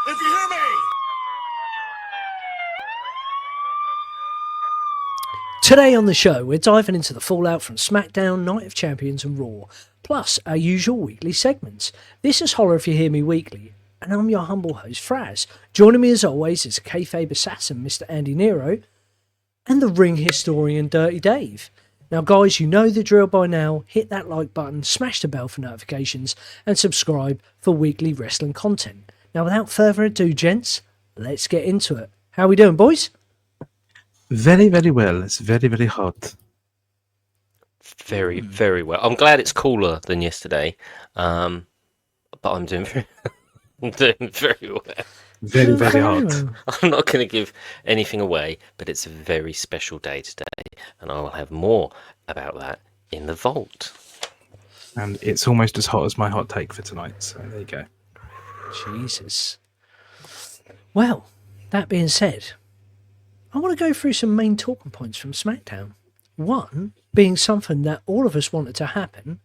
if you hear me. Today on the show, we're diving into the fallout from SmackDown, Night of Champions and Raw, plus our usual weekly segments. This is Holla If You Hear Me Weekly, and I'm your humble host, Fraz. Joining me as always is a Kayfabe assassin, Mr. Andi Nero, and the ring historian, Dirty Dave. Now guys, you know the drill by now. Hit that like button, smash the bell for notifications, and subscribe for weekly wrestling content. Now without further ado, gents, let's get into it. How we doing, boys? Very, very well. It's very, very hot. Very, very well. I'm glad it's cooler than yesterday, but I'm doing very well. Very, very hot. I'm not going to give anything away, but it's a very special day today, and I will have more about that in the vault. And it's almost as hot as my hot take for tonight, so there you go. Jesus. Well, that being said, I want to go through some main talking points from SmackDown. One being something that all of us wanted to happen,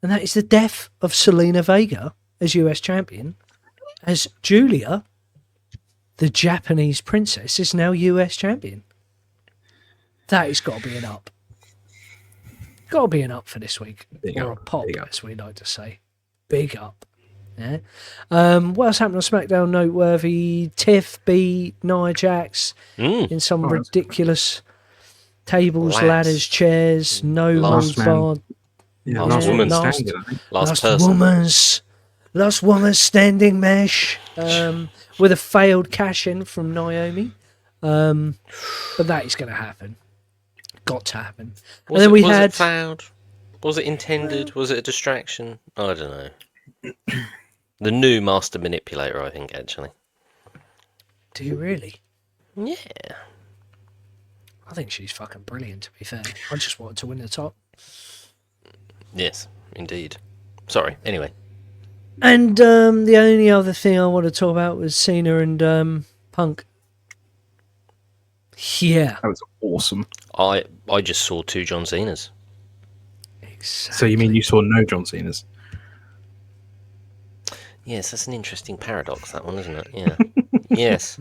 and that is the death of Zelina Vega as US champion, as Julia, the Japanese princess, is now US champion. That has got to be an up. Got to be an up for this week. Big or up, a pop, big up. as we like to say. Big up. Yeah. What else happened on SmackDown noteworthy? Tiff beat Nia Jax in some ridiculous tables, ladders, chairs, no holds barred. Yeah, Last woman standing, I think. Last person. Last woman's standing mesh with a failed cash in from Naomi. But that is going to happen. Got to happen. Was and then it, we had it fouled? Was it intended? Was it a distraction? I don't know. The new master manipulator, I think, actually. Do you really? Yeah. I think she's fucking brilliant, to be fair. I just wanted to win the top. Yes, indeed. Sorry. Anyway. And the only other thing I want to talk about was Cena and Punk. Yeah. That was awesome. I just saw two John Cena's. Exactly. So you mean you saw no John Cena's? Yes, that's an interesting paradox, that one, isn't it? Yeah. Yes.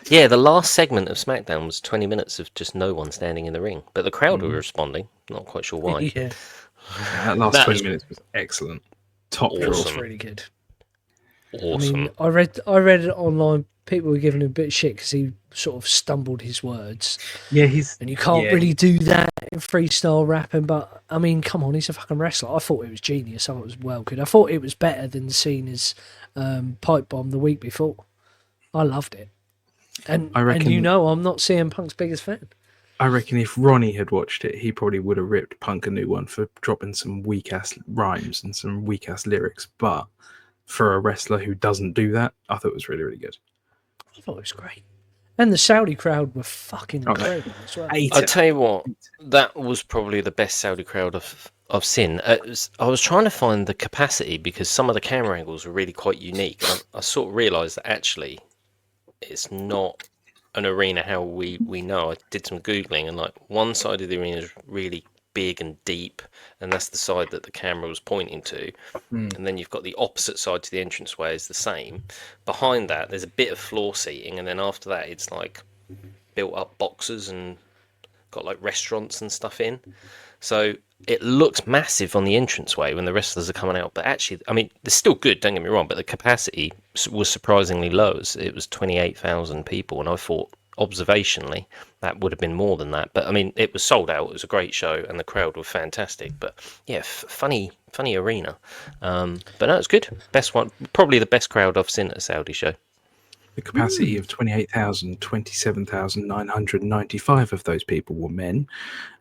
Yeah, the last segment of SmackDown was 20 minutes of just no one standing in the ring. But the crowd were responding. Not quite sure why. Yeah. That last That 20 was minutes was excellent. Top awesome. draw. It's really good. Awesome. I mean, I read it online. People were giving him a bit of shit because he sort of stumbled his words. Yeah, And you can't really do that in freestyle rapping. But, I mean, come on, he's a fucking wrestler. I thought it was genius. I thought it was well good. I thought it was better than Cena's pipe bomb the week before. I loved it. And I reckon- and you know I'm not CM Punk's biggest fan. I reckon if Ronnie had watched it, he probably would have ripped Punk a new one for dropping some weak-ass rhymes and some weak-ass lyrics. But for a wrestler who doesn't do that, I thought it was really, really good. I thought it was great. And the Saudi crowd were fucking Oh, no. incredible as well. I tell you what, that was probably the best Saudi crowd I've seen. I was trying to find the capacity because some of the camera angles were really quite unique. And I sort of realised that actually it's not an arena how we know. I did some Googling and like one side of the arena is really big and deep, and that's the side that the camera was pointing to. And then you've got the opposite side to the entranceway is the same. Behind that, there's a bit of floor seating, and then after that, it's like built up boxes and got like restaurants and stuff in. So it looks massive on the entranceway when the wrestlers are coming out, but actually, I mean, it's still good, don't get me wrong, but the capacity was surprisingly low. It was 28,000 people, and I thought, observationally, that would have been more than that. But I mean, it was sold out. It was a great show, and the crowd were fantastic. But yeah, funny arena. But no, it's good. Best one, probably the best crowd I've seen at a Saudi show. The capacity of 28,000, 27,995 of those people were men.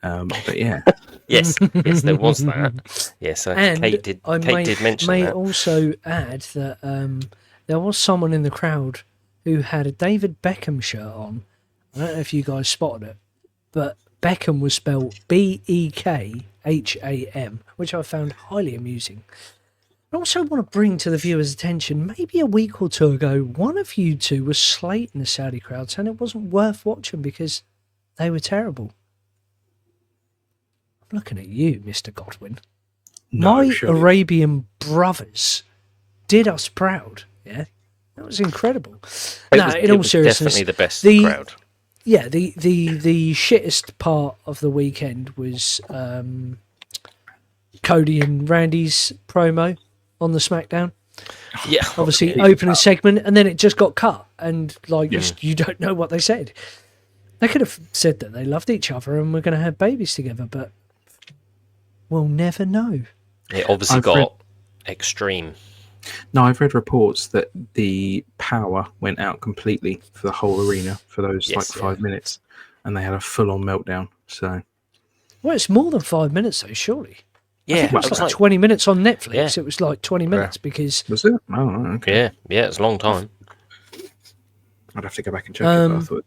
But yeah. Yes, there was that. Yes, And Kate did mention may that. also add that there was someone in the crowd who had a David Beckham shirt on. I don't know if you guys spotted it, but Beckham was spelled Bekham, which I found highly amusing. I also want to bring to the viewers' attention, maybe a week or two ago, one of you two was slating the Saudi crowd, saying it wasn't worth watching because they were terrible. I'm looking at you, Mr. Godwin. No, My surely. Arabian brothers did us proud, yeah? That was incredible. It No, was, in it all was seriousness, definitely the best the crowd. yeah, the shittest part of the weekend was Cody and Randy's promo on the SmackDown. Yeah, Obviously, yeah. opening segment, and then it just got cut, and like Yeah. you don't know what they said. They could have said that they loved each other and were going to have babies together, but we'll never know. It obviously I've read- got extreme. No, I've read reports that the power went out completely for the whole arena for those Yes, like 5 minutes, and they had a full-on meltdown. So Well, it's more than 5 minutes, though, surely. I Yeah, think it was it was like like 20 minutes on Netflix. Yeah. It was like 20 minutes because was it? Oh, okay. yeah, it's a long time. I'd have to go back and check it. But I thought,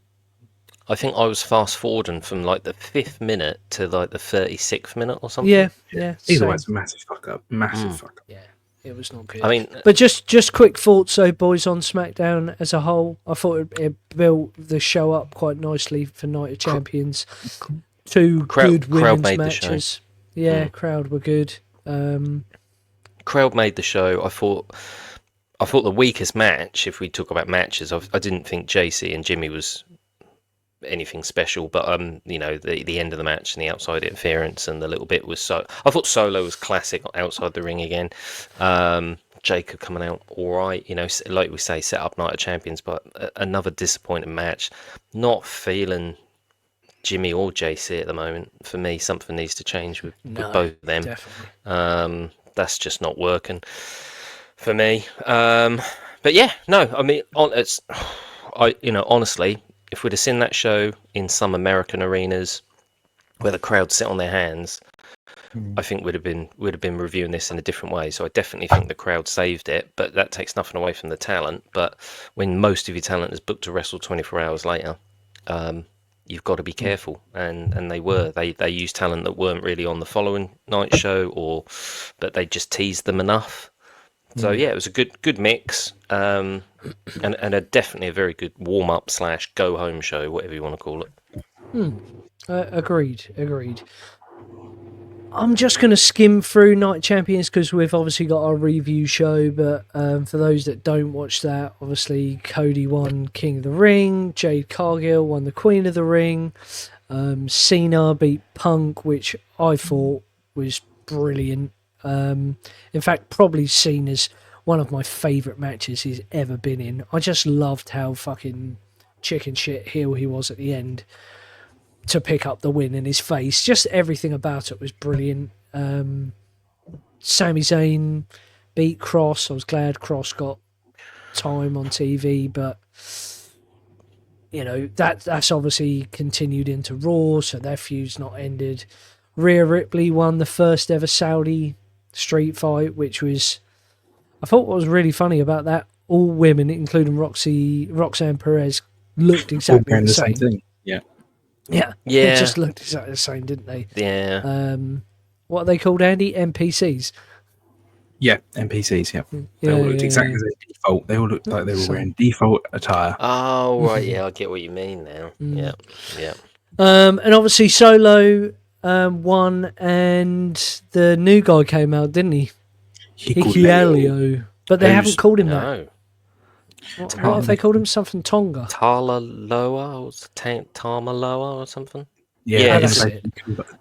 I think I was fast forwarding from like the 5th minute to like the 36th minute or something. yeah. either same. way, it's a massive fuck up. Massive fuck up. Yeah, it was not good. I mean, But just quick thoughts, though, boys, on SmackDown as a whole. I thought it built the show up quite nicely for Night of Champions. Two good crowd women's made the show. matches. Yeah, crowd were good. crowd made the show. I thought the weakest match, if we talk about matches, I didn't think JC and Jimmy was anything special, but the end of the match and the outside interference and the little bit was I thought Solo was classic outside the ring again. Jacob coming out all right, like we say, set up Night of Champions, but another disappointing match. Not feeling Jimmy or JC at the moment. For me, something needs to change with both of them. Definitely. That's just not working for me. But yeah, no, I mean, honestly, if we'd have seen that show in some American arenas where the crowd sit on their hands, I think we'd have been reviewing this in a different way. So I definitely think the crowd saved it, but that takes nothing away from the talent. But when most of your talent is booked to wrestle 24 hours later, you've got to be careful. And they used talent that weren't really on the following night show, but they just teased them enough. So yeah, it was a good mix, and definitely a very good warm up / go home show, whatever you want to call it. Agreed. I'm just going to skim through Night of Champions because we've obviously got our review show, but for those that don't watch that, obviously Cody won King of the Ring, Jade Cargill won the Queen of the Ring, Cena beat Punk, which I thought was brilliant. In fact, probably seen as one of my favourite matches he's ever been in. I just loved how fucking chicken shit heel he was at the end to pick up the win in his face. Just everything about it was brilliant. Sami Zayn beat Cross. I was glad Cross got time on TV, but that's obviously continued into Raw, so their feud's not ended. Rhea Ripley won the first ever Saudi street fight, which was, I thought what was really funny about that, all women, including Roxanne Perez, looked exactly the same. Thing. Yeah. Yeah, they just looked exactly the same, didn't they? Yeah. What are they called, Andy? NPCs. Yeah, NPCs. Yeah, they all looked exactly as default. They all looked like they were wearing default attire. Oh right, yeah, I get what you mean now. Yeah. And obviously Solo won, and the new guy came out, didn't he? Hikuleo. But they haven't called him that. No. What have they called him? Something Tonga. Talaloa or Tamaloa or something? Yeah, it's, that's it.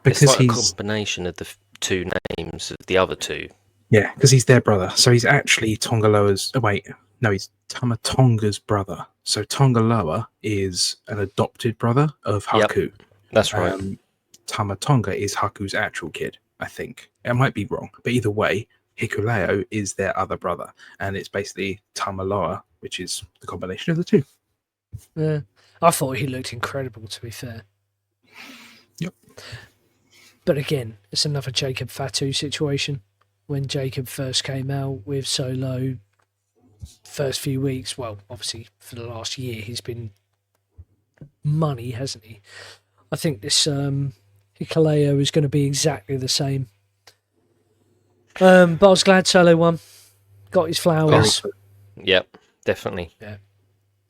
Because it's like he's a combination of the two names of the other two. yeah, because he's their brother. So he's actually Tongaloa's. Oh, wait, no, he's Tamatonga's brother. So Tongaloa is an adopted brother of Haku. Yep, that's right. Tamatonga is Haku's actual kid, I think. I might be wrong, but either way, Hikuleo is their other brother, and it's basically Tamaloa, which is the combination of the two. Yeah, I thought he looked incredible, to be fair. Yep. But again, it's another Jacob Fatu situation. When Jacob first came out with Solo, first few weeks, well, obviously for the last year, he's been money, hasn't he? I think this Hikuleo is going to be exactly the same. But I was glad Solo won. Got his flowers. Yep, definitely. Yeah.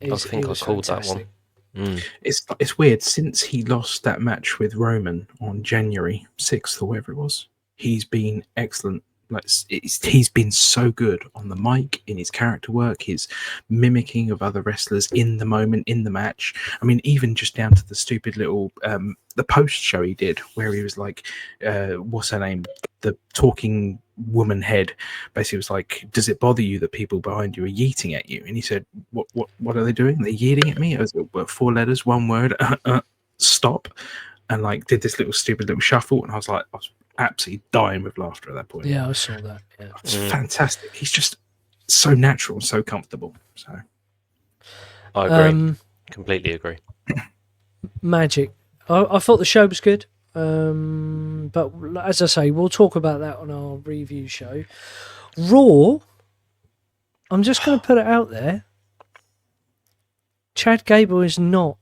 I think I called fantastic. that one. It's weird. Since he lost that match with Roman on January 6th or whatever it was, he's been excellent Like he's been so good on the mic, in his character work, his mimicking of other wrestlers in the moment, in the match. I mean, even just down to the stupid little the post show he did, where he was like, what's her name, the talking woman head, basically was like, "Does it bother you that people behind you are yeeting at you?" And he said, "What are they doing? They're yeeting at me." It was 4 letters, 1 word, stop, and like did this little stupid little shuffle, and I was absolutely dying with laughter at that point. Yeah, I saw that. Yeah. It's fantastic. He's just so natural and so comfortable. So I agree. Completely agree. Magic. I thought the show was good. But as I say, we'll talk about that on our review show. Raw, I'm just going to put it out there. Chad Gable is not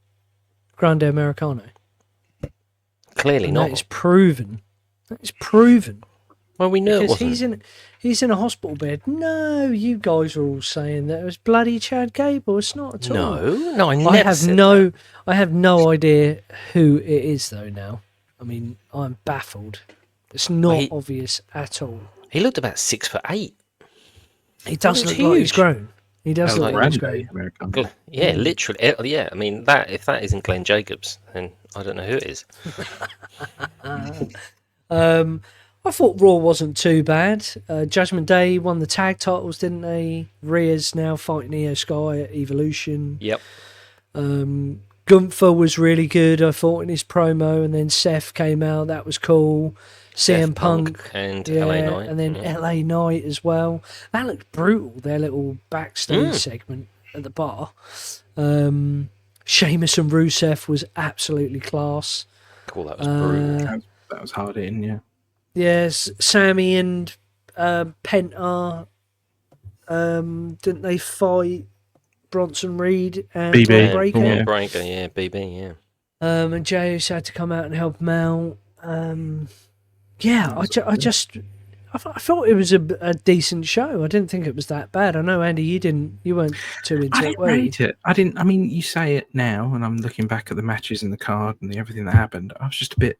Grande Americano. Clearly not. That is proven. That is proven. Well, we knew it Because wasn't. he's in a hospital bed. No, you guys are all saying that it was bloody Chad Gable. It's not at all. No, I never said that. I have no idea who it is though now. I mean, I'm baffled. It's not obvious at all. He looked about 6'8". He does look like he's grown. He does look like he's Grande grown. Americano. Yeah, literally. Yeah, I mean, if that isn't Glenn Jacobs, then I don't know who it is. I thought Raw wasn't too bad. Judgment Day won the tag titles, didn't they? Rhea's now fighting Io Sky at Evolution. Yep. Gunther was really good, I thought, in his promo, and then Seth came out. That was cool. CM Punk and LA Knight. And then LA Knight as well. That looked brutal, their little backstage segment at the bar. Sheamus and Rusev was absolutely class. Cool, that was brutal. That was hard in, yeah. Yes, Sammy and Penta, didn't they fight Bronson Reed and BB. Braun Breaker? Yeah. Breaker, yeah, BB, yeah. And Jayus had to come out and help him out. I thought it was a decent show. I didn't think it was that bad. I know, Andy, you weren't too into I it, didn't were you? rate it. I mean, you say it now, and I'm looking back at the matches in the card and everything that happened. I was just a bit.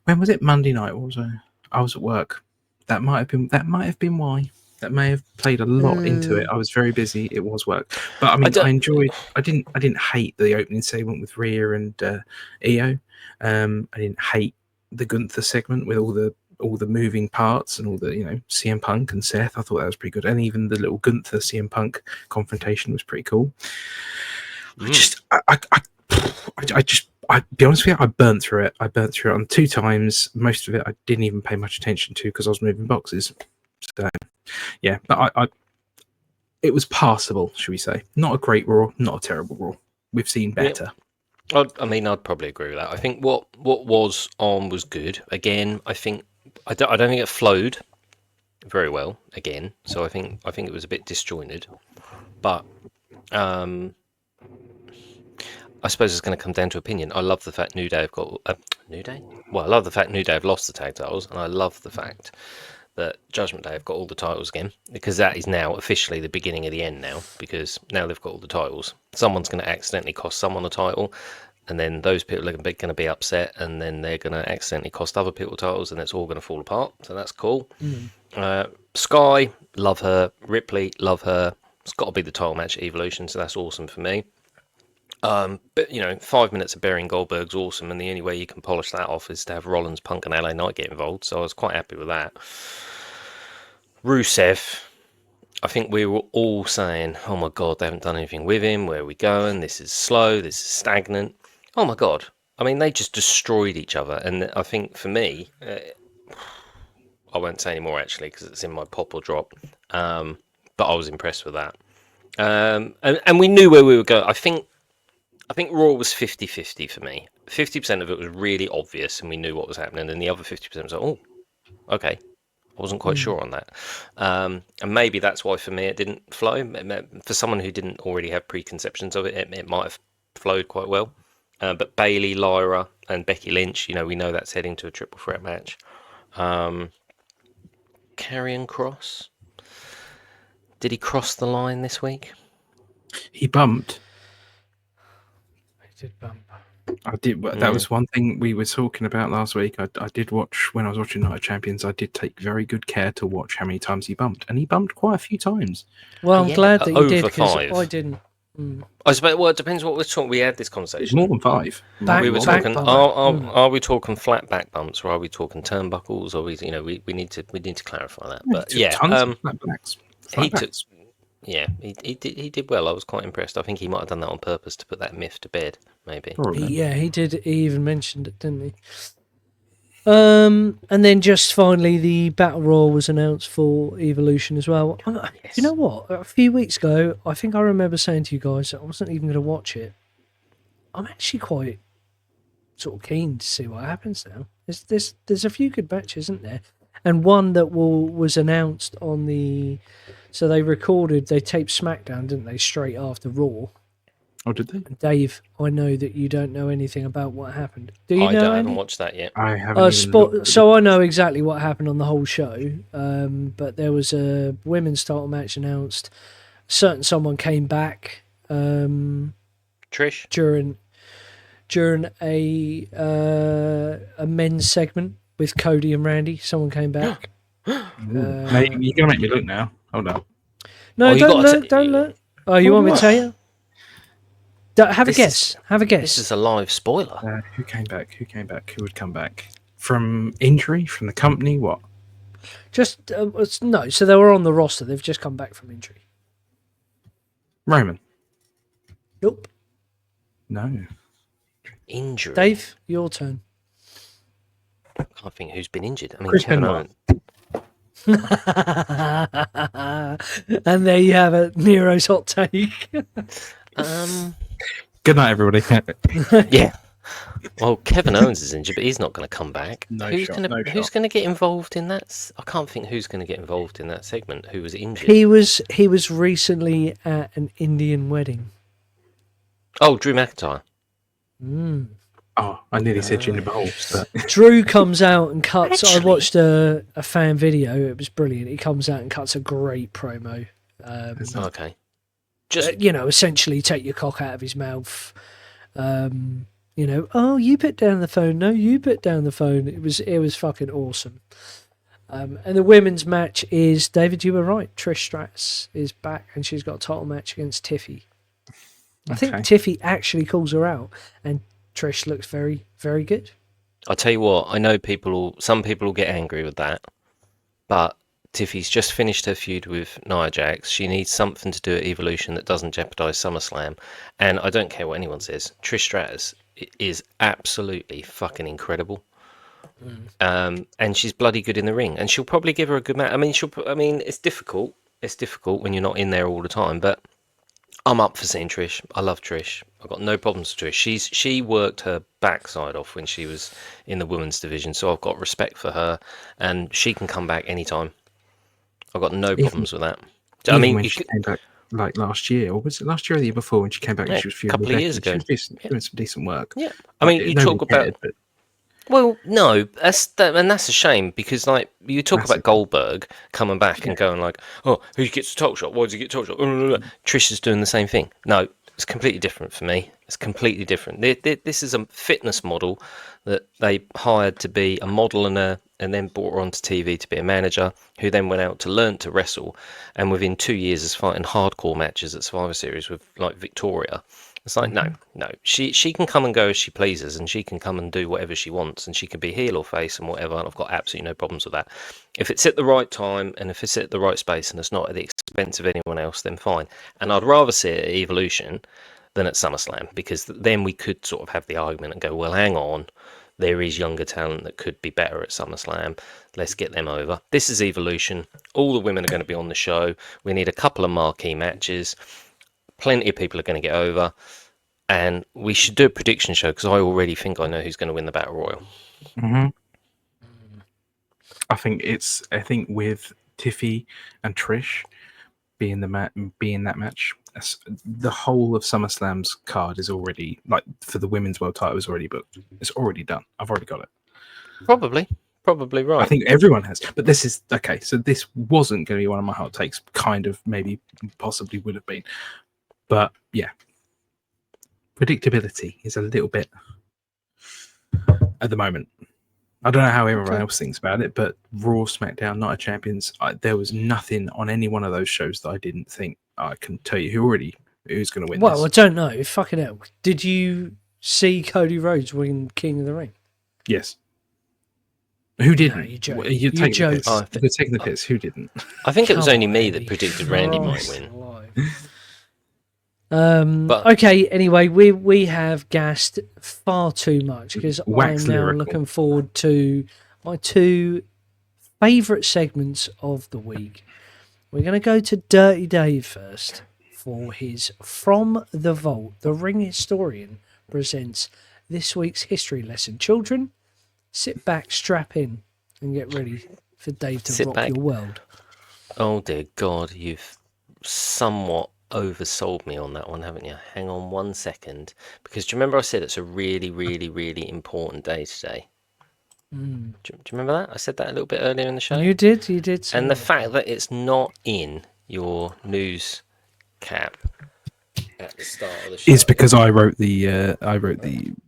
When was it? Monday night? What was I? I was at work. That might have been why. That may have played a lot into it. I was very busy. It was work, but I mean, I enjoyed. I didn't hate the opening segment with Rhea and Io. I didn't hate the Gunther segment with all the moving parts and all the CM Punk and Seth. I thought that was pretty good, and even the little Gunther CM Punk confrontation was pretty cool. I be honest with you, I burnt through it. I burnt through it on 2 times. Most of it I didn't even pay much attention to because I was moving boxes. So yeah, but it was passable, should we say? Not a great Raw, not a terrible Raw. We've seen better. Yeah. I'd probably agree with that. I think what was on was good. Again, I don't think it flowed very well. Again, so I think it was a bit disjointed. But I suppose it's going to come down to opinion. I love the fact New Day have got New Day. Well, I love the fact New Day have lost the tag titles, and I love the fact that Judgment Day have got all the titles again, because that is now officially the beginning of the end now, because now they've got all the titles. Someone's going to accidentally cost someone a title, and then those people are going to be upset, and then they're going to accidentally cost other people titles, and it's all going to fall apart. So that's cool. Sky, love her. Ripley, love her. It's got to be the title match at Evolution, so that's awesome for me. But 5 minutes of burying Goldberg's awesome, and the only way you can polish that off is to have Rollins, Punk, and LA Knight get involved. So I was quite happy with that. Rusev, I think we were all saying, "Oh my god, they haven't done anything with him. Where are we going? This is slow. This is stagnant." Oh my god! I mean, they just destroyed each other, and I think for me, I won't say any more actually because it's in my pop or drop. But I was impressed with that, and we knew where we were going. I think Raw was 50-50 for me. 50% of it was really obvious and we knew what was happening, and the other 50% was like, oh, okay. I wasn't quite sure on that. And maybe that's why for me it didn't flow. For someone who didn't already have preconceptions of it, it might have flowed quite well. But Bayley, Lyra, and Becky Lynch, we know that's heading to a triple threat match. Karrion Kross. Did he cross the line this week? He bumped. Did bump. I did. That was one thing we were talking about last week. I did watch when I was watching Night of Champions. I did take very good care to watch how many times he bumped, and he bumped quite a few times. Well, I'm Yeah, glad that you did over because 5. I didn't. I suppose. Well, it depends what we're talking. We had this conversation. More than 5. Back- We were back talking. bump. Are we talking flat back bumps, or are we talking turnbuckles? Or we need to clarify that. But yeah, tons of flatbacks. he took. Yeah, he did well. I was quite impressed. I think he might have done that on purpose to put that myth to bed. Maybe. He did. He even mentioned it, didn't he? And then just finally, the Battle Royal was announced for Evolution as well. Yes. You know what? A few weeks ago, I think I remember saying to you guys that I wasn't even going to watch it. I'm actually quite sort of keen to see what happens now. There's a few good matches, isn't there? And one that was announced on the... So they taped SmackDown, didn't they, straight after Raw. Oh, did they? And Dave, I know that you don't know anything about what happened. Do you I know? haven't Andy? watched that yet. I haven't. Even looked. So I know exactly what happened on the whole show. But there was a women's title match announced. Someone came back. Trish. During a men's segment with Cody and Randy, someone came back. Mate, you're gonna make me look now. Hold on. No, you don't gotta look. Don't look. Oh, you want me to tell you? Have a guess. Have a guess. This is a live spoiler. Who came back? Who came back? Who would come back from injury? From the company? What? Just no. So they were on the roster. They've just come back from injury. Roman? Nope. No. Injury. Dave, your turn. I can't think who's been injured. I mean, Chris Kevin Benoit. Owens. And there you have it. Nero's hot take. Good night, everybody. Yeah. Well, Kevin Owens is injured, but he's not going to come back. No who's shot, going no who's shot. going to get involved in that? I can't think who's going to get involved in that segment. Who was injured? He was recently at an Indian wedding. Oh, Drew McIntyre. Oh, I nearly said Jinder Mahal. But... Drew comes out and cuts. Actually- I watched a fan video. It was brilliant. He comes out and cuts a great promo. Okay. Just Essentially take your cock out of his mouth. Oh, you put down the phone. No, you put down the phone. It was fucking awesome. And the women's match is, David, you were right. Trish Stratus is back and she's got a title match against Tiffy. I think Tiffy actually calls her out and Trish looks very, very good. I'll tell you what, I know some people will get angry with that, but Tiffy's just finished her feud with Nia Jax. She needs something to do at Evolution that doesn't jeopardise SummerSlam. And I don't care what anyone says, Trish Stratus is absolutely fucking incredible. And she's bloody good in the ring. And she'll probably give her a good match. I mean, it's difficult. It's difficult when you're not in there all the time, but I'm up for seeing Trish. I love Trish. I've got no problems with Trish. She worked her backside off when she was in the women's division, so I've got respect for her, and she can come back anytime. I've got no problems with that. I mean, when she came back like last year, or was it last year or the year before when she came back? Yeah, She was a couple of years ago. She was doing some decent work. Yeah, I mean, you talk about. But... Well, no, that's a shame because like you talk about Goldberg coming back and going like, oh, who gets the top shot? Why does he get top shot? Trish is doing the same thing. No, it's completely different for me. It's completely different. This is a fitness model that they hired to be a model and then brought her onto TV to be a manager, who then went out to learn to wrestle, and within 2 years is fighting hardcore matches at Survivor Series with like Victoria. It's like, no. She can come and go as she pleases, and she can come and do whatever she wants, and she can be heel or face and whatever, and I've got absolutely no problems with that. If it's at the right time, and if it's at the right space, and it's not at the expense of anyone else, then fine. And I'd rather see it at Evolution than at SummerSlam, because then we could sort of have the argument and go, well, hang on, there is younger talent that could be better at SummerSlam. Let's get them over. This is Evolution. All the women are going to be on the show. We need a couple of marquee matches. Plenty of people are going to get over, and we should do a prediction show because I already think I know who's going to win the Battle Royal. Mm-hmm. I think with Tiffy and Trish being that match, the whole of SummerSlam's card is already, like, for the women's world title is already booked. It's already done. I've already got it. Probably right. I think everyone has, but this is okay. So this wasn't going to be one of my hot takes. Kind of, maybe, possibly would have been. But yeah, predictability is a little bit at the moment. I don't know how everyone Okay. else thinks about it, but Raw, SmackDown, Night of Champions, there was nothing on any one of those shows that I didn't think I can tell you who's going to win Well, I this. don't know. Fucking hell. Did you see Cody Rhodes win King of the Ring? Yes. Who didn't? you're joking. You're You're taking the joking. piss. Oh, You're taking the piss. Who didn't? I think it was Come only on, me Andy. that predicted Randy might Christ win. alive. But- Okay, anyway, we have gassed far too much because I am Wax now lyrical. looking forward to my two favourite segments of the week. We're going to go to Dirty Dave first for his From the Vault. The Ring Historian presents this week's history lesson. Children, sit back, strap in, and get ready for Dave to Sit rock back. your world. Oh dear God, you've somewhat oversold me on that one, haven't you? Hang on 1 second, because do you remember I said it's a really, really, really important day today? Do you remember that? I said that a little bit earlier in the show. You did. say And the that. fact that it's not in your news cap at the start of the show Is because I wrote the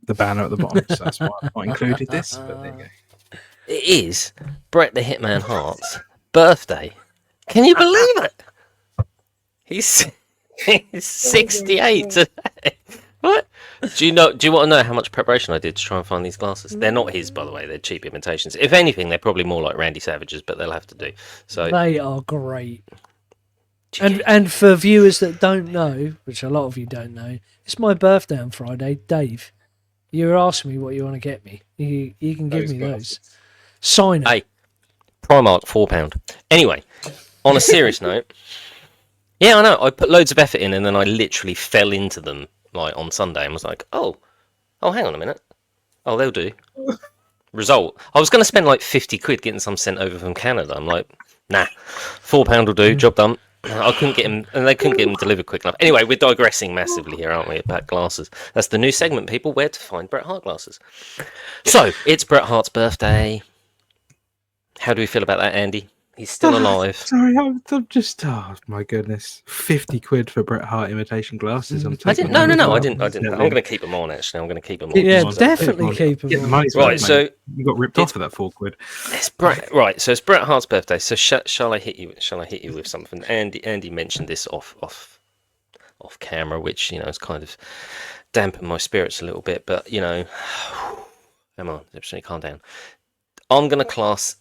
banner at the bottom, so that's why I've not included this. But there you go. it is Bret the Hitman Hart's birthday. Can you believe it? He's 68 today. What? Do you want to know how much preparation I did to try and find these glasses? They're not his, by the way. They're cheap imitations. If anything, they're probably more like Randy Savage's, but they'll have to do. So They are great. And for viewers that don't know, which a lot of you don't know, it's my birthday on Friday. Dave, you were asking me what you want to get me. You can give Those me glasses. those. Sign it. Hey, Primark, £4. Anyway, on a serious note, yeah, I know. I put loads of effort in, and then I literally fell into them like on Sunday, and was like, oh, hang on a minute. Oh, they'll do. Result: I was going to spend like 50 quid getting some sent over from Canada. I'm like, nah, £4 will do. Job done. I couldn't get him, and they couldn't get them delivered quick enough. Anyway, we're digressing massively here, aren't we? About glasses. That's the new segment, people. Where to find Bret Hart glasses. So it's Bret Hart's birthday. How do we feel about that, Andy? He's still alive. Sorry, I'm just. Oh my goodness, 50 quid for Bret Hart imitation glasses. I'm I taking didn't. No, them as well. I didn't. I'm going to keep them on. Actually, I'm going to keep them on. Yeah, on. definitely keep Get the them. money's Right, worth, so mate. You got ripped off for that £4. it's Bret. Right, so it's Bret Hart's birthday. So shall I hit you? Shall I hit you with something? Andy mentioned this off camera, which has kind of dampened my spirits a little bit. But come on, everybody, calm down. I'm going to class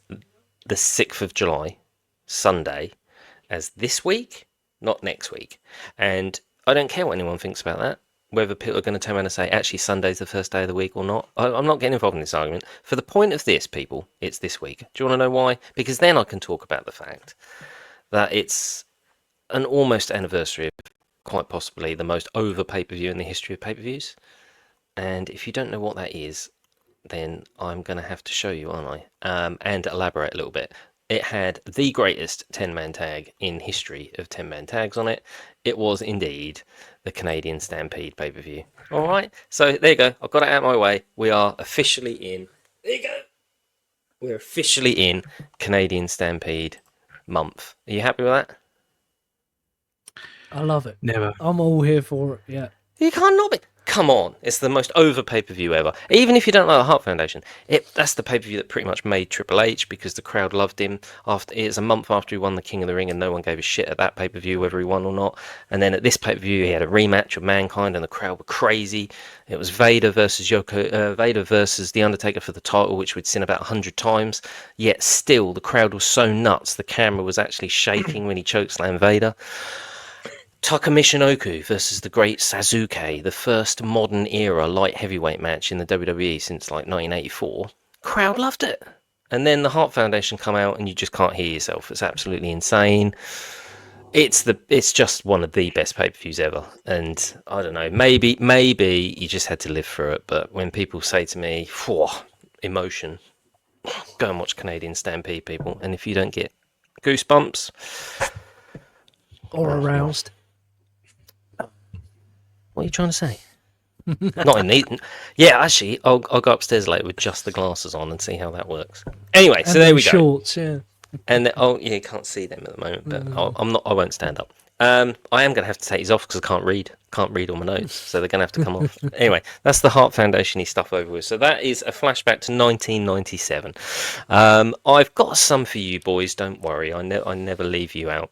the 6th of July, Sunday, as this week, not next week. And I don't care what anyone thinks about that, whether people are going to turn around and say, actually, Sunday's the first day of the week or not. I'm not getting involved in this argument. For the point of this, people, it's this week. Do you want to know why? Because then I can talk about the fact that it's an almost anniversary of quite possibly the most over pay-per-view in the history of pay-per-views. And if you don't know what that is, then I'm going to have to show you, aren't I? And elaborate a little bit. It had the greatest 10-man tag in history of 10-man tags on it. It was indeed the Canadian Stampede pay-per-view. All right, so there you go. I've got it out of my way. We are officially in. There you go. We're officially in Canadian Stampede month. Are you happy with that? I love it. Never. I'm all here for it. Yeah. You can't not be. Come on, it's the most over pay-per-view ever. Even if you don't like the Hart Foundation, that's the pay-per-view that pretty much made Triple H because the crowd loved him. It's a month after he won the King of the Ring, and no one gave a shit at that pay-per-view whether he won or not. And then at this pay-per-view, he had a rematch of Mankind, and the crowd were crazy. It was Vader versus Vader versus The Undertaker for the title, which we'd seen about 100 times. Yet still, the crowd was so nuts, the camera was actually shaking when he chokeslammed Vader. Taka Michinoku versus the great Sasuke, the first modern era light heavyweight match in the WWE since like 1984. Crowd loved it. And then the Hart Foundation come out and you just can't hear yourself. It's absolutely insane. It's just one of the best pay-per-views ever. And I don't know, maybe you just had to live through it. But when people say to me, emotion, go and watch Canadian Stampede, people. And if you don't get goosebumps Or aroused. what are you trying to say? Not in the. Yeah, actually, I'll go upstairs later with just the glasses on and see how that works. Anyway, so And there them we go. shorts, yeah. And you can't see them at the moment, but I won't stand up. I am going to have to take these off because I can't read all my notes, so they're going to have to come off. Anyway, that's the Heart Foundation-y stuff over with. So that is a flashback to 1997. I've got some for you boys. Don't worry, I never leave you out.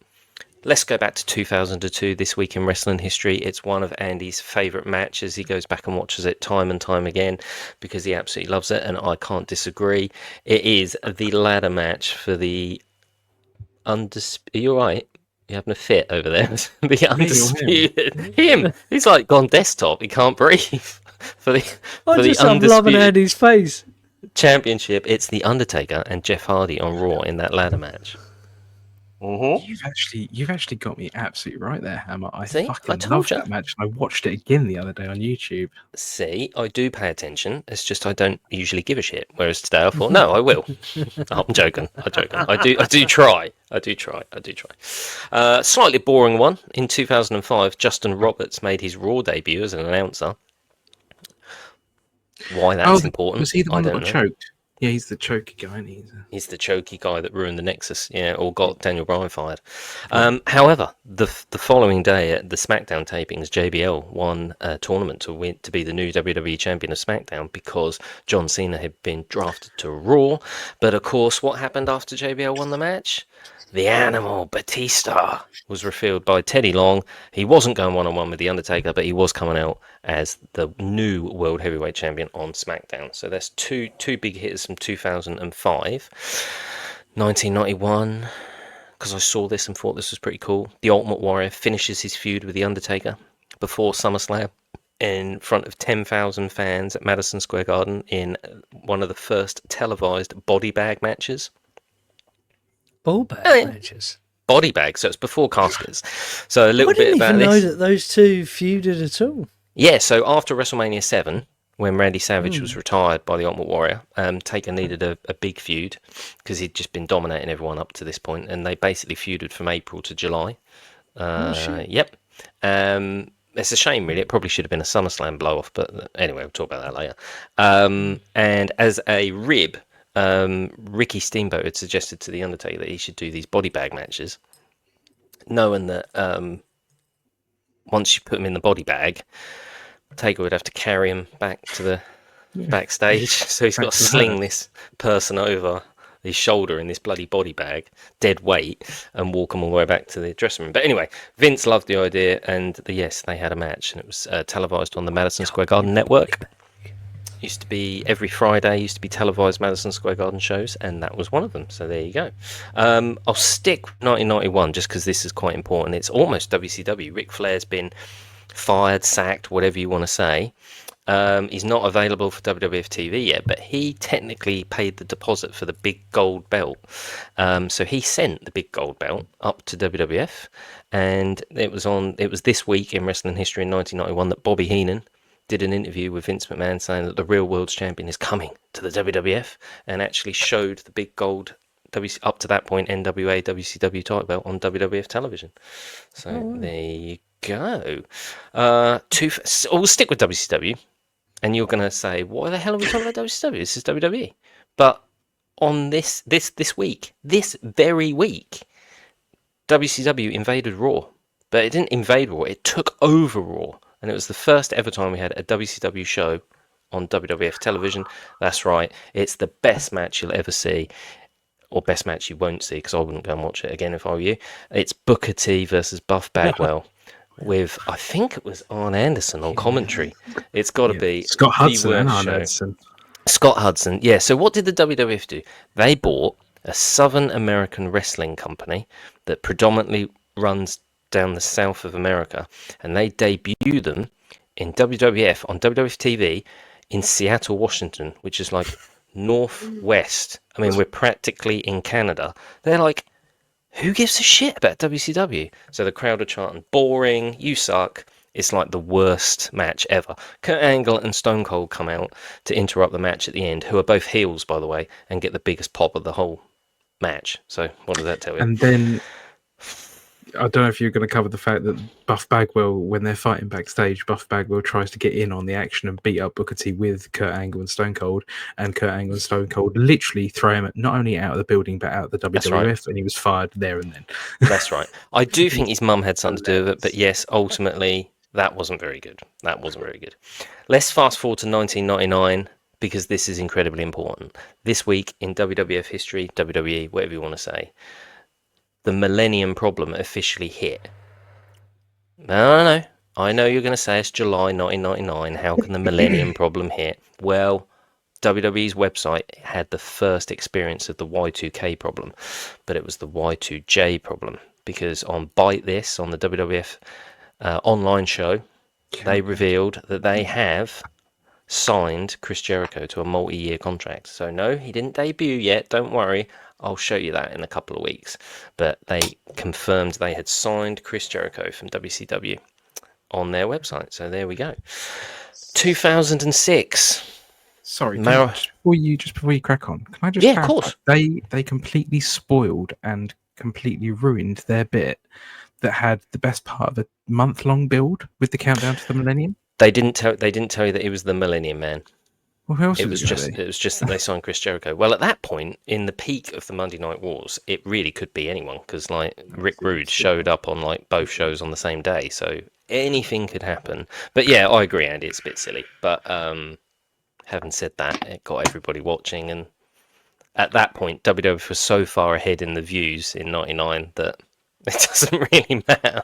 Let's go back to 2002, This Week in Wrestling History. It's one of Andy's favourite matches. He goes back and watches it time and time again because he absolutely loves it, and I can't disagree. It is the ladder match for the undisputed. Are you all right? You having a fit over there? The undisputed. Him. He's like gone desktop. He can't breathe. I'm loving Andy's face. Championship. It's the Undertaker and Jeff Hardy on Raw in that ladder match. You've actually got me absolutely right there, Hammer. I See? fucking I love told that match. I watched it again the other day on YouTube. See, I do pay attention. It's just I don't usually give a shit. Whereas today I thought, no, I will. I'm joking. I do try. Slightly boring one. In 2005, Justin Roberts made his Raw debut as an announcer. Why that's important? Was he the one that got choked? Yeah, he's the choky guy, isn't he? He's the choky guy that ruined the Nexus, or got Daniel Bryan fired. However, the following day at the SmackDown tapings, JBL won a tournament to be the new WWE Champion of SmackDown because John Cena had been drafted to Raw. But of course, what happened after JBL won the match? The Animal Batista was revealed by Teddy Long. He wasn't going one-on-one with The Undertaker, but he was coming out as the new World Heavyweight Champion on SmackDown. So that's two big hitters from 2005. 1991, because I saw this and thought this was pretty cool. The Ultimate Warrior finishes his feud with The Undertaker before SummerSlam in front of 10,000 fans at Madison Square Garden in one of the first televised body bag matches. Ball bag matches. Body bag, so it's before caskets. So a little bit about this. I didn't even know that those two feuded at all. Yeah, so after WrestleMania 7, when Randy Savage was retired by the Ultimate Warrior, Taker needed a big feud because he'd just been dominating everyone up to this point, and they basically feuded from April to July. Yep. It's a shame, really. It probably should have been a SummerSlam blow-off, but anyway, we'll talk about that later. And as a rib, Ricky Steamboat had suggested to The Undertaker that he should do these body bag matches, knowing that once you put him in the body bag, Taker would have to carry him back to the backstage. So he's got to sling this person over his shoulder in this bloody body bag, dead weight, and walk them all the way back to the dressing room. But anyway, Vince loved the idea, and yes, they had a match, and it was televised on the Madison Square Garden network. Used to be every Friday, used to be televised Madison Square Garden shows, and that was one of them. So there you go. I'll stick with 1991 just because this is quite important. It's almost WCW. Ric Flair's been fired, sacked, whatever you want to say. He's not available for WWF TV yet, but he technically paid the deposit for the big gold belt. So he sent the big gold belt up to WWF, and it was This Week in Wrestling History in 1991 that Bobby Heenan did an interview with Vince McMahon saying that the real world's champion is coming to the WWF, and actually showed the big gold up to that point NWA WCW title belt on WWF television. So there you go. We'll stick with WCW, and you're going to say, why the hell are we talking about WCW? This is WWE. But on this very week, WCW invaded Raw. But it didn't invade Raw, it took over Raw. And it was the first ever time we had a WCW show on WWF television. That's right, it's the best match you'll ever see, or best match you won't see, because I wouldn't go and watch it again if I were you. It's Booker T versus Buff Bagwell with, I think it was Arn Anderson on commentary. It's got to be Scott Hudson and Arn Anderson. Scott Hudson, yeah. So what did the WWF do? They bought a Southern American wrestling company that predominantly runs down the south of America, and they debut them in WWF on WWF TV in Seattle, Washington, which is like northwest. I mean, we're practically in Canada. They're like, who gives a shit about WCW? So the crowd are chanting, boring, you suck. It's like the worst match ever. Kurt Angle and Stone Cold come out to interrupt the match at the end, who are both heels, by the way, and get the biggest pop of the whole match. So what does that tell you? And then I don't know if you're going to cover the fact that Buff Bagwell, when they're fighting backstage, Buff Bagwell tries to get in on the action and beat up Booker T with Kurt Angle and Stone Cold, and Kurt Angle and Stone Cold literally throw him not only out of the building but out of the WWF, and he was fired there and then. That's right. I do think his mum had something to do with it, but yes, ultimately, that wasn't very good. Let's fast forward to 1999, because this is incredibly important. This week in WWF history, WWE, whatever you want to say, the Millennium Problem officially hit. No. I know you're going to say it's July 1999. How can the Millennium Problem hit? Well, WWE's website had the first experience of the Y2K problem, but it was the Y2J problem, because on Bite This, on the WWF online show, they revealed that they have signed Chris Jericho to a multi-year contract. So no, he didn't debut yet, don't worry. I'll show you that in a couple of weeks. But they confirmed they had signed Chris Jericho from WCW on their website. So there we go. 2006. Sorry, before you crack on, can I just clarify? Of course. They completely spoiled and completely ruined their bit that had the best part of a month-long build with the countdown to the Millennium. They didn't tell you that it was the Millennium Man. Well, who else it was just that they signed Chris Jericho. Well, at that point, in the peak of the Monday Night Wars, it really could be anyone, because like Rick Rude showed up on like both shows on the same day, so anything could happen. But yeah, I agree, Andy, it's a bit silly. But having said that, it got everybody watching, and at that point, WWF was so far ahead in the views in '99 that it doesn't really matter.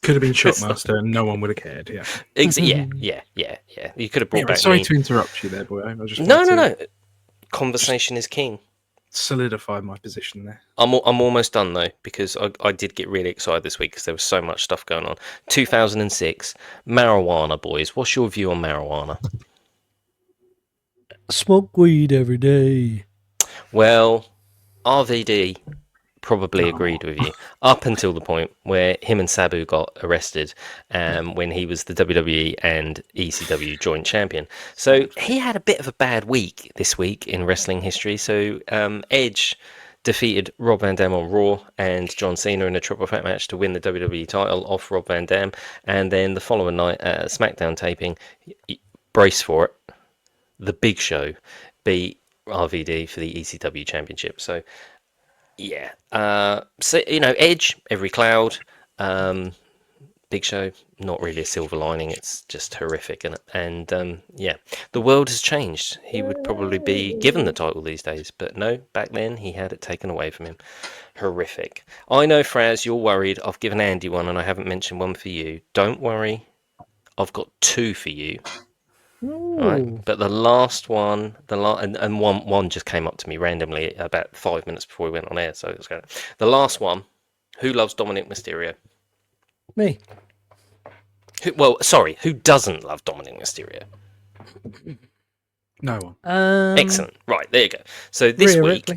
Could have been Shotmaster and no one would have cared. Yeah. Yeah. You could have brought back. Sorry to interrupt you there, boy. No. Conversation is king. Solidify my position there. I'm almost done though, because I did get really excited this week because there was so much stuff going on. 2006, marijuana, boys. What's your view on marijuana? Smoke weed every day. Well, RVD probably agreed with you up until the point where him and Sabu got arrested when he was the WWE and ECW joint champion. So he had a bit of a bad week this week in wrestling history. So Edge defeated Rob Van Dam on Raw and John Cena in a triple threat match to win the WWE title off Rob Van Dam. And then the following night at SmackDown taping, brace for it, the Big Show beat RVD for the ECW championship. So yeah, so Edge, every cloud. Big Show, not really a silver lining. It's just horrific, and the world has changed. He would probably be given the title these days, but no, back then he had it taken away from him. Horrific. I know, Fraz, you're worried. I've given Andy one, and I haven't mentioned one for you. Don't worry, I've got two for you. Right, but the last one, and one just came up to me randomly about 5 minutes before we went on air. So let's go. The last one. Who loves Dominic Mysterio? Me. Who doesn't love Dominic Mysterio? No one. Excellent. Right, there you go. So this week,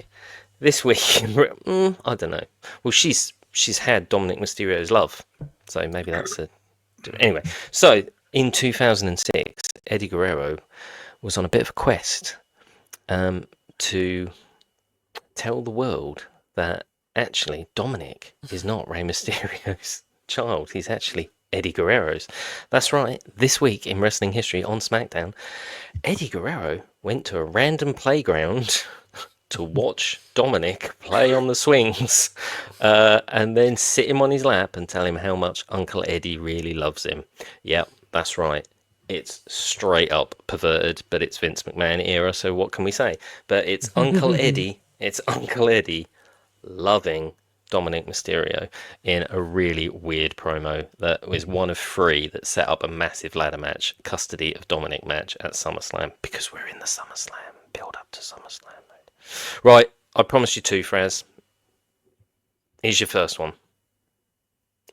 I don't know. Well, she's had Dominic Mysterio's love, so maybe that's a. Anyway, so in 2006, Eddie Guerrero was on a bit of a quest to tell the world that actually Dominic is not Rey Mysterio's child. He's actually Eddie Guerrero's. That's right. This week in wrestling history on SmackDown, Eddie Guerrero went to a random playground to watch Dominic play on the swings and then sit him on his lap and tell him how much Uncle Eddie really loves him. Yep, that's right. It's straight up perverted, but it's Vince McMahon era, so what can we say? But it's Uncle Eddie. It's Uncle Eddie loving Dominic Mysterio in a really weird promo that was one of three that set up a massive ladder match, custody of Dominic match at SummerSlam, because we're in the SummerSlam, build up to SummerSlam mode. Right, I promised you two, Fraz. Here's your first one.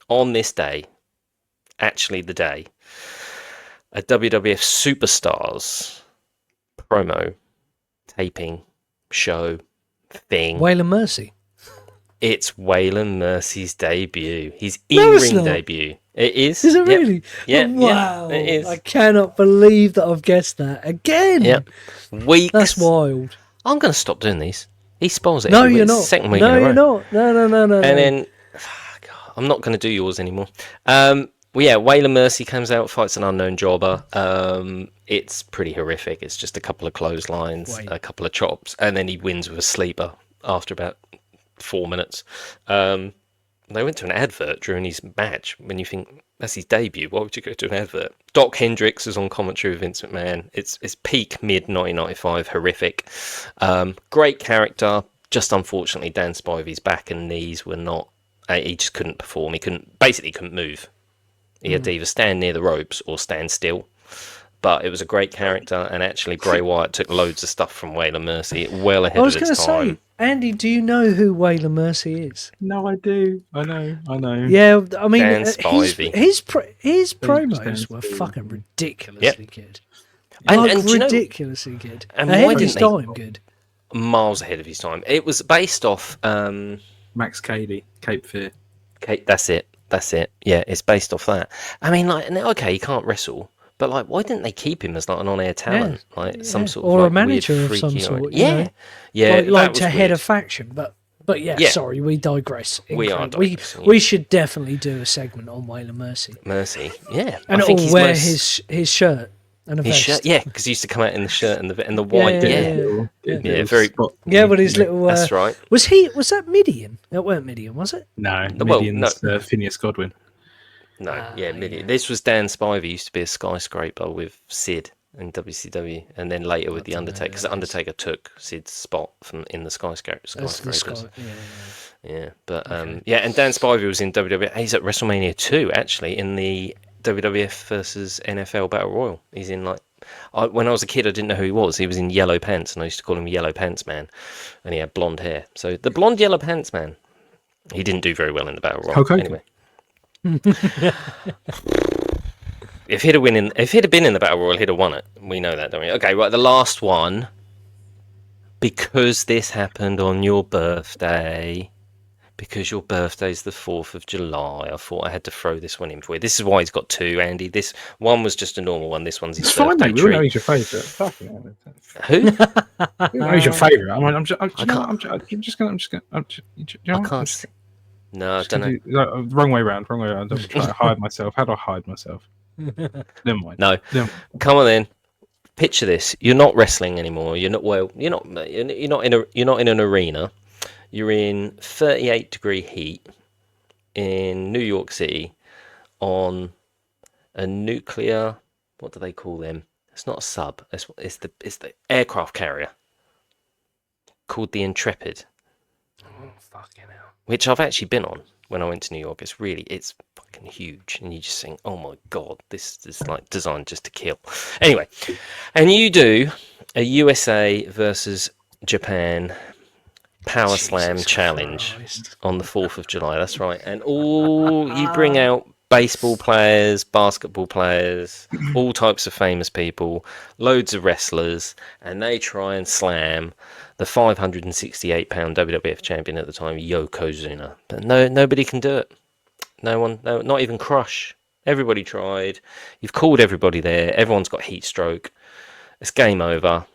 On this day, actually the day, a WWF Superstars promo, taping, show, thing. Waylon Mercy. It's Waylon Mercy's debut. His in-ring debut. It is. Is it really? Yeah. Wow. Yeah, it is. I cannot believe that I've guessed that again. Yep. Weeks. That's wild. I'm going to stop doing these. He spoils it. No, every you're week. not. Second week no, in a you're row. not. No. And then, God, I'm not going to do yours anymore. Well, yeah, Waylon Mercy comes out, fights an unknown jobber. It's pretty horrific. It's just a couple of clotheslines, a couple of chops, and then he wins with a sleeper after about 4 minutes. They went to an advert during his match. When you think that's his debut, why would you go to an advert? Doc Hendricks is on commentary with Vince McMahon. It's peak mid 1995, horrific. Great character. Just unfortunately, Dan Spivey's back and knees were not. He just couldn't perform. He couldn't move. He had to either stand near the ropes or stand still. But it was a great character, and actually Bray Wyatt took loads of stuff from Waylon Mercy well ahead of its time. I was going to say, Andy, do you know who Waylon Mercy is? No, I do. I know. Yeah, I mean, Dan Spivey. his promos were fucking ridiculously good. And ridiculously good. And ahead of his time, good. Miles ahead of his time. It was based off Max Cady, Cape Fear. That's it. Yeah, it's based off that. I mean, like, okay, he can't wrestle. But like, why didn't they keep him as like an on-air talent, some sort of or like, a manager weird, of some sort? Yeah. Like to head a faction. But yeah, sorry, we digress. We are digressing. We should definitely do a segment on Waylon Mercy. Yeah, and it'll wear his shirt and a vest. Shirt, yeah, because he used to come out in the shirt and the white. Yeah, very. Yeah, but his little. That's right. Was that Midian? That weren't Midian, was it? No, Midian's Phineas Godwin. No, Midian. This was Dan Spivey. Used to be a skyscraper with Sid in WCW, and then later with the Undertaker, because the Undertaker took Sid's spot from in the skyscrapers. But and Dan Spivey was in WWE. He's at WrestleMania 2 actually in the WWF versus NFL Battle Royal. He's in like. When I was a kid, I didn't know who he was. He was in yellow pants, and I used to call him Yellow Pants Man, and he had blonde hair. So the blonde Yellow Pants Man. He didn't do very well in the Battle Royal. Anyway. If he'd have been in the Battle Royal, he'd have won it. We know that, don't we? Okay, right. The last one, because this happened on your birthday, because your birthday's the 4th of July. I thought I had to throw this one in for you. This is why he's got two, Andy. This one was just a normal one. This one's his birthday treat. We all know he's your favourite. Fucking Who? We know he's your favourite. I'm just gonna. I can't see. No, I don't know. Wrong way around. I'm trying to hide myself. How do I hide myself? Never mind. No. Come on then. Picture this. You're not wrestling anymore. You're not in an arena. You're in 38-degree heat in New York City on a nuclear. What do they call them? It's not a sub. It's the aircraft carrier called the Intrepid. Oh, fucking hell. Which I've actually been on when I went to New York. It's fucking huge, and you just think, oh my god, this is like designed just to kill. Anyway, and you do a USA versus Japan Power Slam challenge on the 4th of July. That's right, and you bring out baseball players, basketball players, all types of famous people, loads of wrestlers, and they try and slam the 568-pound WWF champion at the time, Yokozuna. But nobody can do it. No one, not even Crush. Everybody tried. You've called everybody there. Everyone's got heat stroke. It's game over.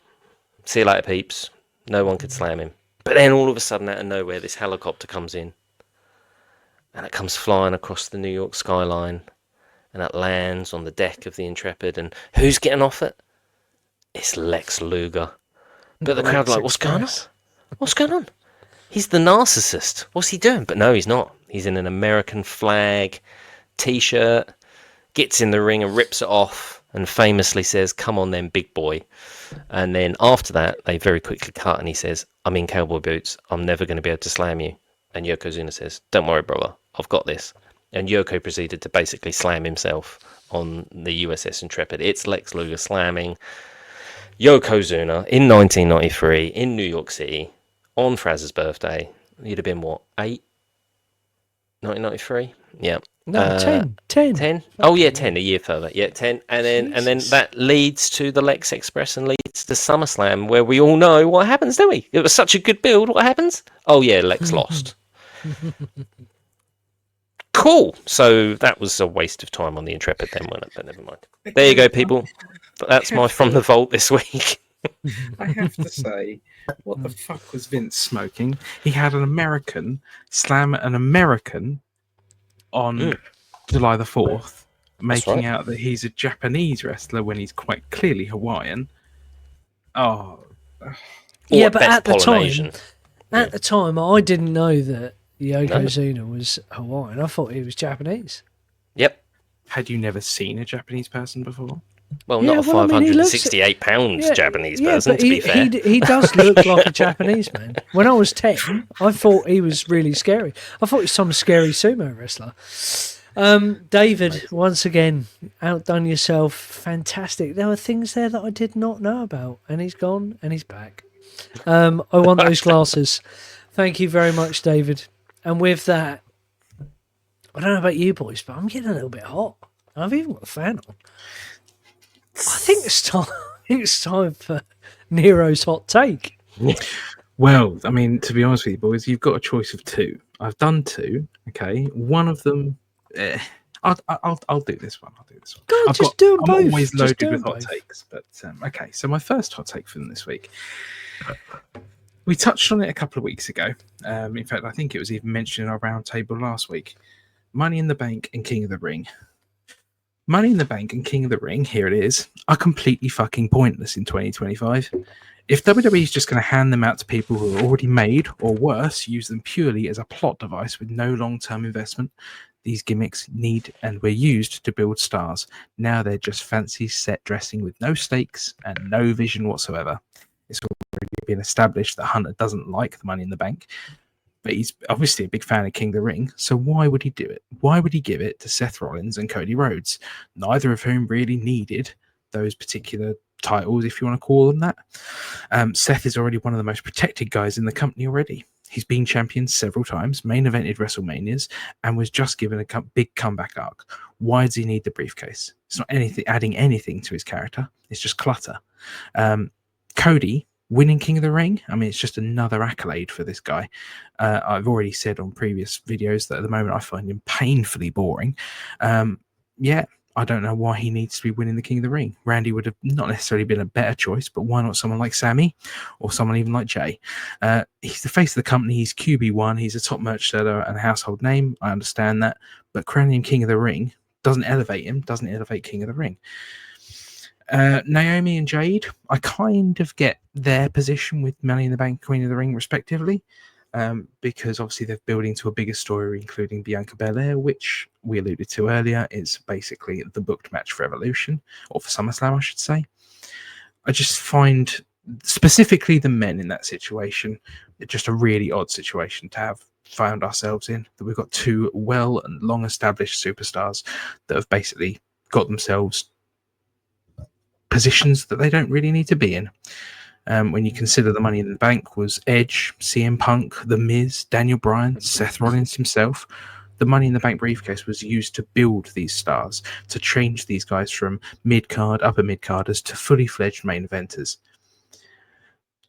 See you later, peeps. No one could slam him. But then all of a sudden, out of nowhere, this helicopter comes in. And it comes flying across the New York skyline. And it lands on the deck of the Intrepid. And who's getting off it? It's Lex Luger. But the crowd are like, what's going on? What's going on? He's the narcissist. What's he doing? But no, he's not. He's in an American flag T-shirt, gets in the ring and rips it off and famously says, come on then, big boy. And then after that, they very quickly cut and he says, I'm in cowboy boots. I'm never going to be able to slam you. And Yokozuna says, don't worry, brother. I've got this. And Yoko proceeded to basically slam himself on the USS Intrepid. It's Lex Luger slamming Yokozuna in 1993 in New York City on Fraz's birthday. He'd have been what, 8? 1993? Yeah. No, 10. 10? Oh yeah, 10, a year further. Yeah, 10. And then that leads to the Lex Express and leads to SummerSlam, where we all know what happens, don't we? It was such a good build. What happens? Oh yeah, Lex lost. Cool. So that was a waste of time on the Intrepid then, wasn't it? But never mind. There you go, people. That's my From the Vault this week. I have to say, what the fuck was Vince smoking? He had an American slam an American on July the 4th, That's making right. out that he's a Japanese wrestler when he's quite clearly Hawaiian. Oh, Yeah, Or but best at the Polynesian. time, I didn't know that No. Yokozuna was Hawaiian. I thought he was Japanese. Yep. had you never seen a Japanese person before? Well, Yeah, not a well, I mean, he looks- 568 pounds Japanese yeah, person, but to be fair. he does look like a Japanese man. When I was 10, I thought he was really scary. I thought he was some scary sumo wrestler. David, once again, outdone yourself. Fantastic. There were things there that I did not know about, and he's gone and he's back. I want those glasses. Thank you very much, David. And with that, I don't know about you boys, but I'm getting a little bit hot. I've even got a fan on. I think it's time. I think it's time for Nero's hot take. Well, I mean, to be honest with you, boys, you've got a choice of two. I've done two. Okay, one of them. I'll do this one. I'll do this one. God, just do them both. I'm always Just loaded do with them hot both. takes, but okay. So my first hot take for them this week. We touched on it a couple of weeks ago. In fact, I think it was even mentioned in our round table last week. Money in the Bank and King of the Ring. Money in the Bank and King of the Ring, here it is, are completely fucking pointless in 2025. If WWE is just going to hand them out to people who are already made, or worse, use them purely as a plot device with no long-term investment, these gimmicks need and were used to build stars. Now they're just fancy set dressing with no stakes and no vision whatsoever. It's already been established that Hunter doesn't like the Money in the Bank, but he's obviously a big fan of King of the Ring, so why would he do it? Why would he give it to Seth Rollins and Cody Rhodes, neither of whom really needed those particular titles, if you want to call them that? Seth is already one of the most protected guys in the company already. He's been champion several times, main evented WrestleManias, and was just given a big comeback arc. Why does he need the briefcase? It's not anything adding anything to his character. It's just clutter. Cody winning King of the Ring, I mean, it's just another accolade for this guy. I've already said on previous videos that at the moment I find him painfully boring. I don't know why he needs to be winning the King of the Ring. Randy would have not necessarily been a better choice, but why not someone like Sammy or someone even like Jay? He's the face of the company. He's QB1. He's a top merch seller and a household name. I understand that. But crowning him King of the Ring doesn't elevate him, doesn't elevate King of the Ring. Naomi and Jade, I kind of get their position with Money in the Bank, Queen of the Ring, respectively. Because obviously they're building to a bigger story, including Bianca Belair, which we alluded to earlier, is basically the booked match for Evolution, or for SummerSlam, I should say. I just find, specifically the men in that situation, just a really odd situation to have found ourselves in, that we've got two well and long-established superstars that have basically got themselves positions that they don't really need to be in. When you consider the Money in the Bank was Edge, CM Punk, The Miz, Daniel Bryan, Seth Rollins himself. The Money in the Bank briefcase was used to build these stars, to change these guys from mid-card, upper mid-carders to fully fledged main eventers.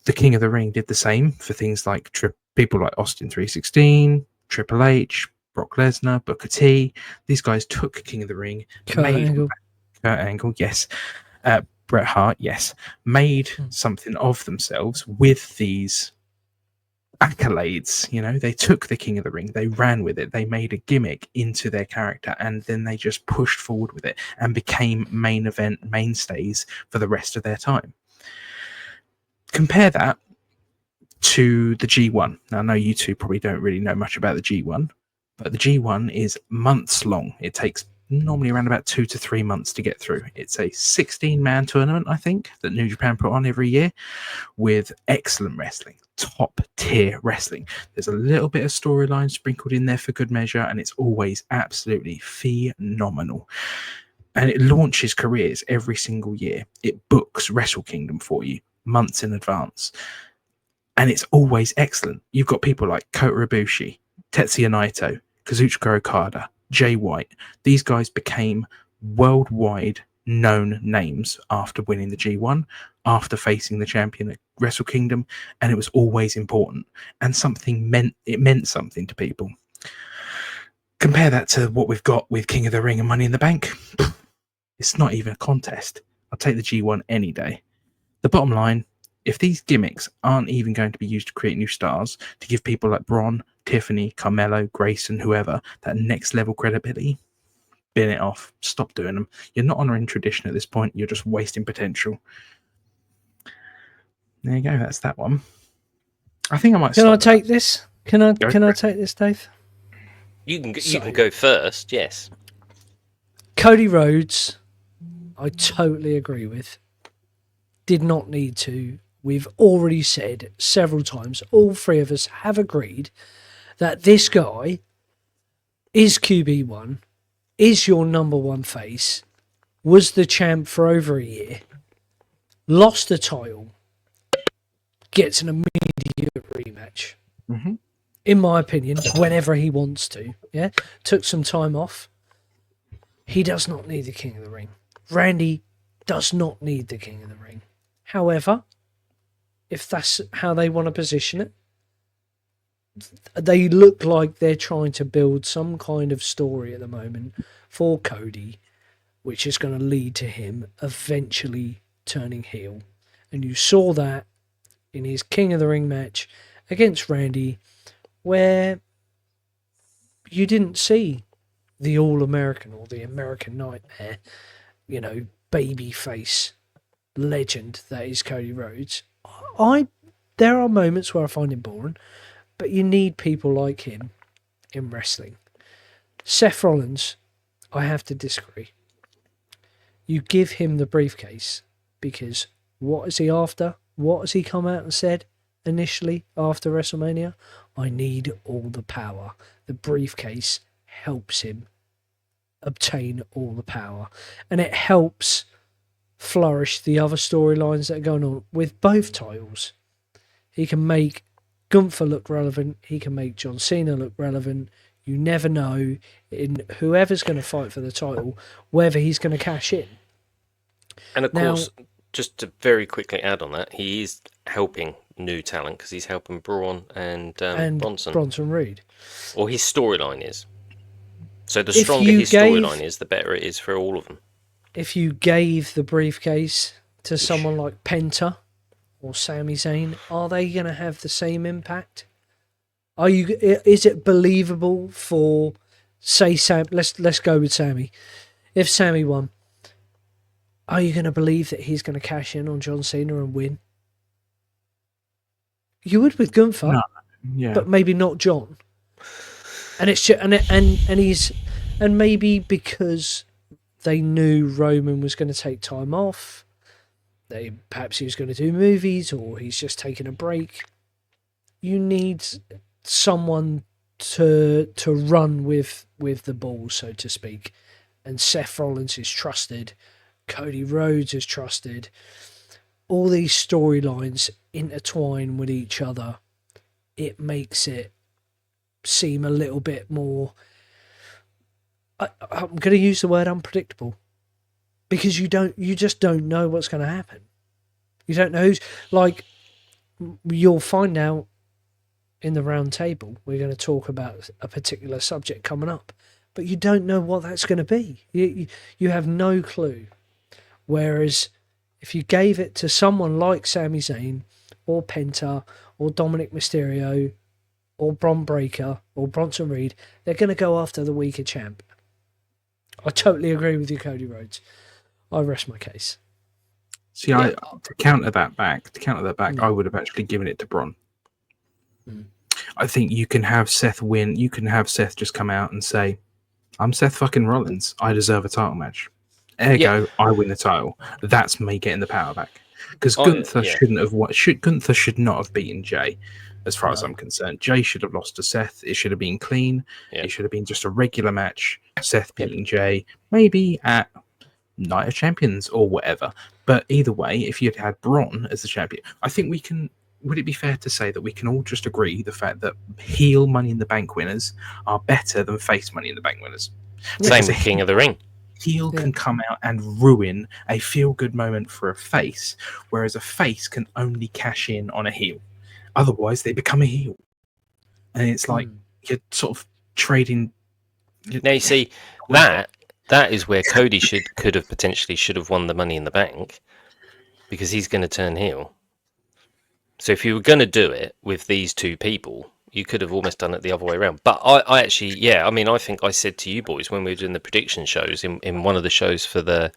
The King of the Ring did the same for things like people like Austin 316, Triple H, Brock Lesnar, Booker T. These guys took King of the Ring, Kurt Angle, yes. Bret Hart, yes, made something of themselves with these accolades. You know, they took the King of the Ring, they ran with it, they made a gimmick into their character, and then they just pushed forward with it and became main event mainstays for the rest of their time. Compare that to the G1. Now, I know you two probably don't really know much about the G1, but the G1 is months long. It takes normally around about 2 to 3 months to get through. It's a 16-man tournament, I think, that New Japan put on every year with excellent wrestling, top-tier wrestling. There's a little bit of storyline sprinkled in there for good measure, and it's always absolutely phenomenal. And it launches careers every single year. It books Wrestle Kingdom for you months in advance. And it's always excellent. You've got people like Kota Ibushi, Tetsuya Naito, Kazuchika Okada, Jay White. These guys became worldwide known names after winning the G1, after facing the champion at Wrestle Kingdom, and it was always important. And it meant something to people. Compare that to what we've got with King of the Ring and Money in the Bank. It's not even a contest. I'll take the G1 any day. The bottom line if these gimmicks aren't even going to be used to create new stars, to give people like Braun, Tiffany, Carmelo, Grayson, whoever, that next level credibility, bin it off. Stop doing them. You're not honouring tradition at this point. You're just wasting potential. There you go. That's that one. I think I might. Can I take this? Can I take this, Dave? You can go first. Yes. Cody Rhodes, I totally agree with. Did not need to. We've already said several times, all three of us have agreed that this guy is QB1, is your number one face, was the champ for over a year, lost the title, gets an immediate rematch. Mm-hmm. In my opinion, whenever he wants to. Yeah, took some time off. He does not need the King of the Ring. Randy does not need the King of the Ring. However, if that's how they want to position it, they look like they're trying to build some kind of story at the moment for Cody, which is going to lead to him eventually turning heel. And you saw that in his King of the Ring match against Randy, where you didn't see the All-American or the American Nightmare, baby face legend that is Cody Rhodes. There are moments where I find him boring, but you need people like him in wrestling. Seth Rollins, I have to disagree. You give him the briefcase because what is he after? What has he come out and said initially after WrestleMania? I need all the power. The briefcase helps him obtain all the power, and it helps flourish the other storylines that are going on with both titles. He can make Gunther look relevant. He can make John Cena look relevant. You never know in whoever's going to fight for the title whether he's going to cash in. And of course, just to very quickly add on that, he is helping new talent because he's helping Braun and Bronson Reed. Or his storyline is. So the stronger his storyline is, the better it is for all of them. If you gave the briefcase to someone like Penta or Sami Zayn, are they going to have the same impact? Is it believable for, say, Sam? Let's go with Sami. If Sami won, are you going to believe that he's going to cash in on John Cena and win? You would with Gunther, no. Yeah, but maybe not John. And it's just, and maybe because they knew Roman was going to take time off, perhaps he was going to do movies, or he's just taking a break. You need someone to run with the ball, so to speak. And Seth Rollins is trusted. Cody Rhodes is trusted. All these storylines intertwine with each other. It makes it seem a little bit more... I'm going to use the word unpredictable, because you just don't know what's going to happen. You don't know who's, like, you'll find out in the round table. We're going to talk about a particular subject coming up, but you don't know what that's going to be. You have no clue. Whereas if you gave it to someone like Sami Zayn or Penta or Dominic Mysterio or Bron Breakker or Bronson Reed, they're going to go after the weaker champ. I totally agree with you, Cody Rhodes. I rest my case. See, to counter that back, I would have actually given it to Braun. I think you can have Seth win. You can have Seth just come out and say, "I'm Seth fucking Rollins. I deserve a title match. Ergo, I win the title." That's me getting the power back. Because Gunther Gunther should not have beaten Jay, as far as I'm concerned. Jay should have lost to Seth. It should have been clean. Yeah. It should have been just a regular match. Seth beating Jay, maybe at Night of Champions or whatever. But either way, if you'd had Braun as the champion, I think we can. Would it be fair to say that we can all just agree the fact that heel Money in the Bank winners are better than face Money in the Bank winners? Same with King of the Ring. Heel can come out and ruin a feel-good moment for a face, whereas a face can only cash in on a heel. Otherwise, they become a heel. And it's like you're sort of trading... Now, you see, that is where Cody should have won the Money in the Bank, because he's going to turn heel. So if you were going to do it with these two people, you could have almost done it the other way around. But I actually, yeah, I mean, I think I said to you boys when we were doing the prediction shows in one of the shows for the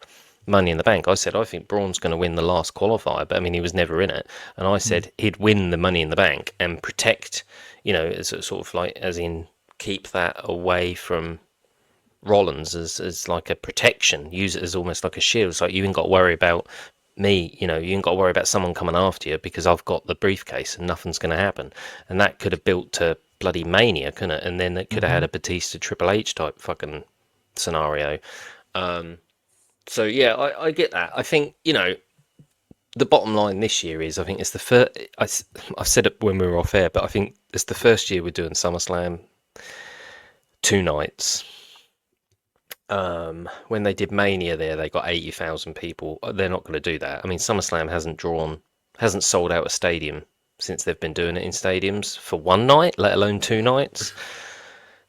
Money in the Bank, I said I think Braun's going to win the last qualifier, but I mean he was never in it, and I said he'd win the Money in the Bank and protect, as a sort of like as in keep that away from Rollins as like a protection, use it as almost like a shield. It's like you ain't got to worry about me, you ain't got to worry about someone coming after you because I've got the briefcase and nothing's going to happen. And that could have built to bloody Mania, couldn't it? And then it could have had a Batista Triple H type fucking scenario. So yeah, I get that. I think the bottom line this year is I think it's the first. I said it when we were off air, but I think it's the first year we're doing SummerSlam 2 nights. When they did Mania there, they got 80,000 people. They're not going to do that. I mean, SummerSlam hasn't sold out a stadium since they've been doing it in stadiums for 1 night, let alone 2 nights.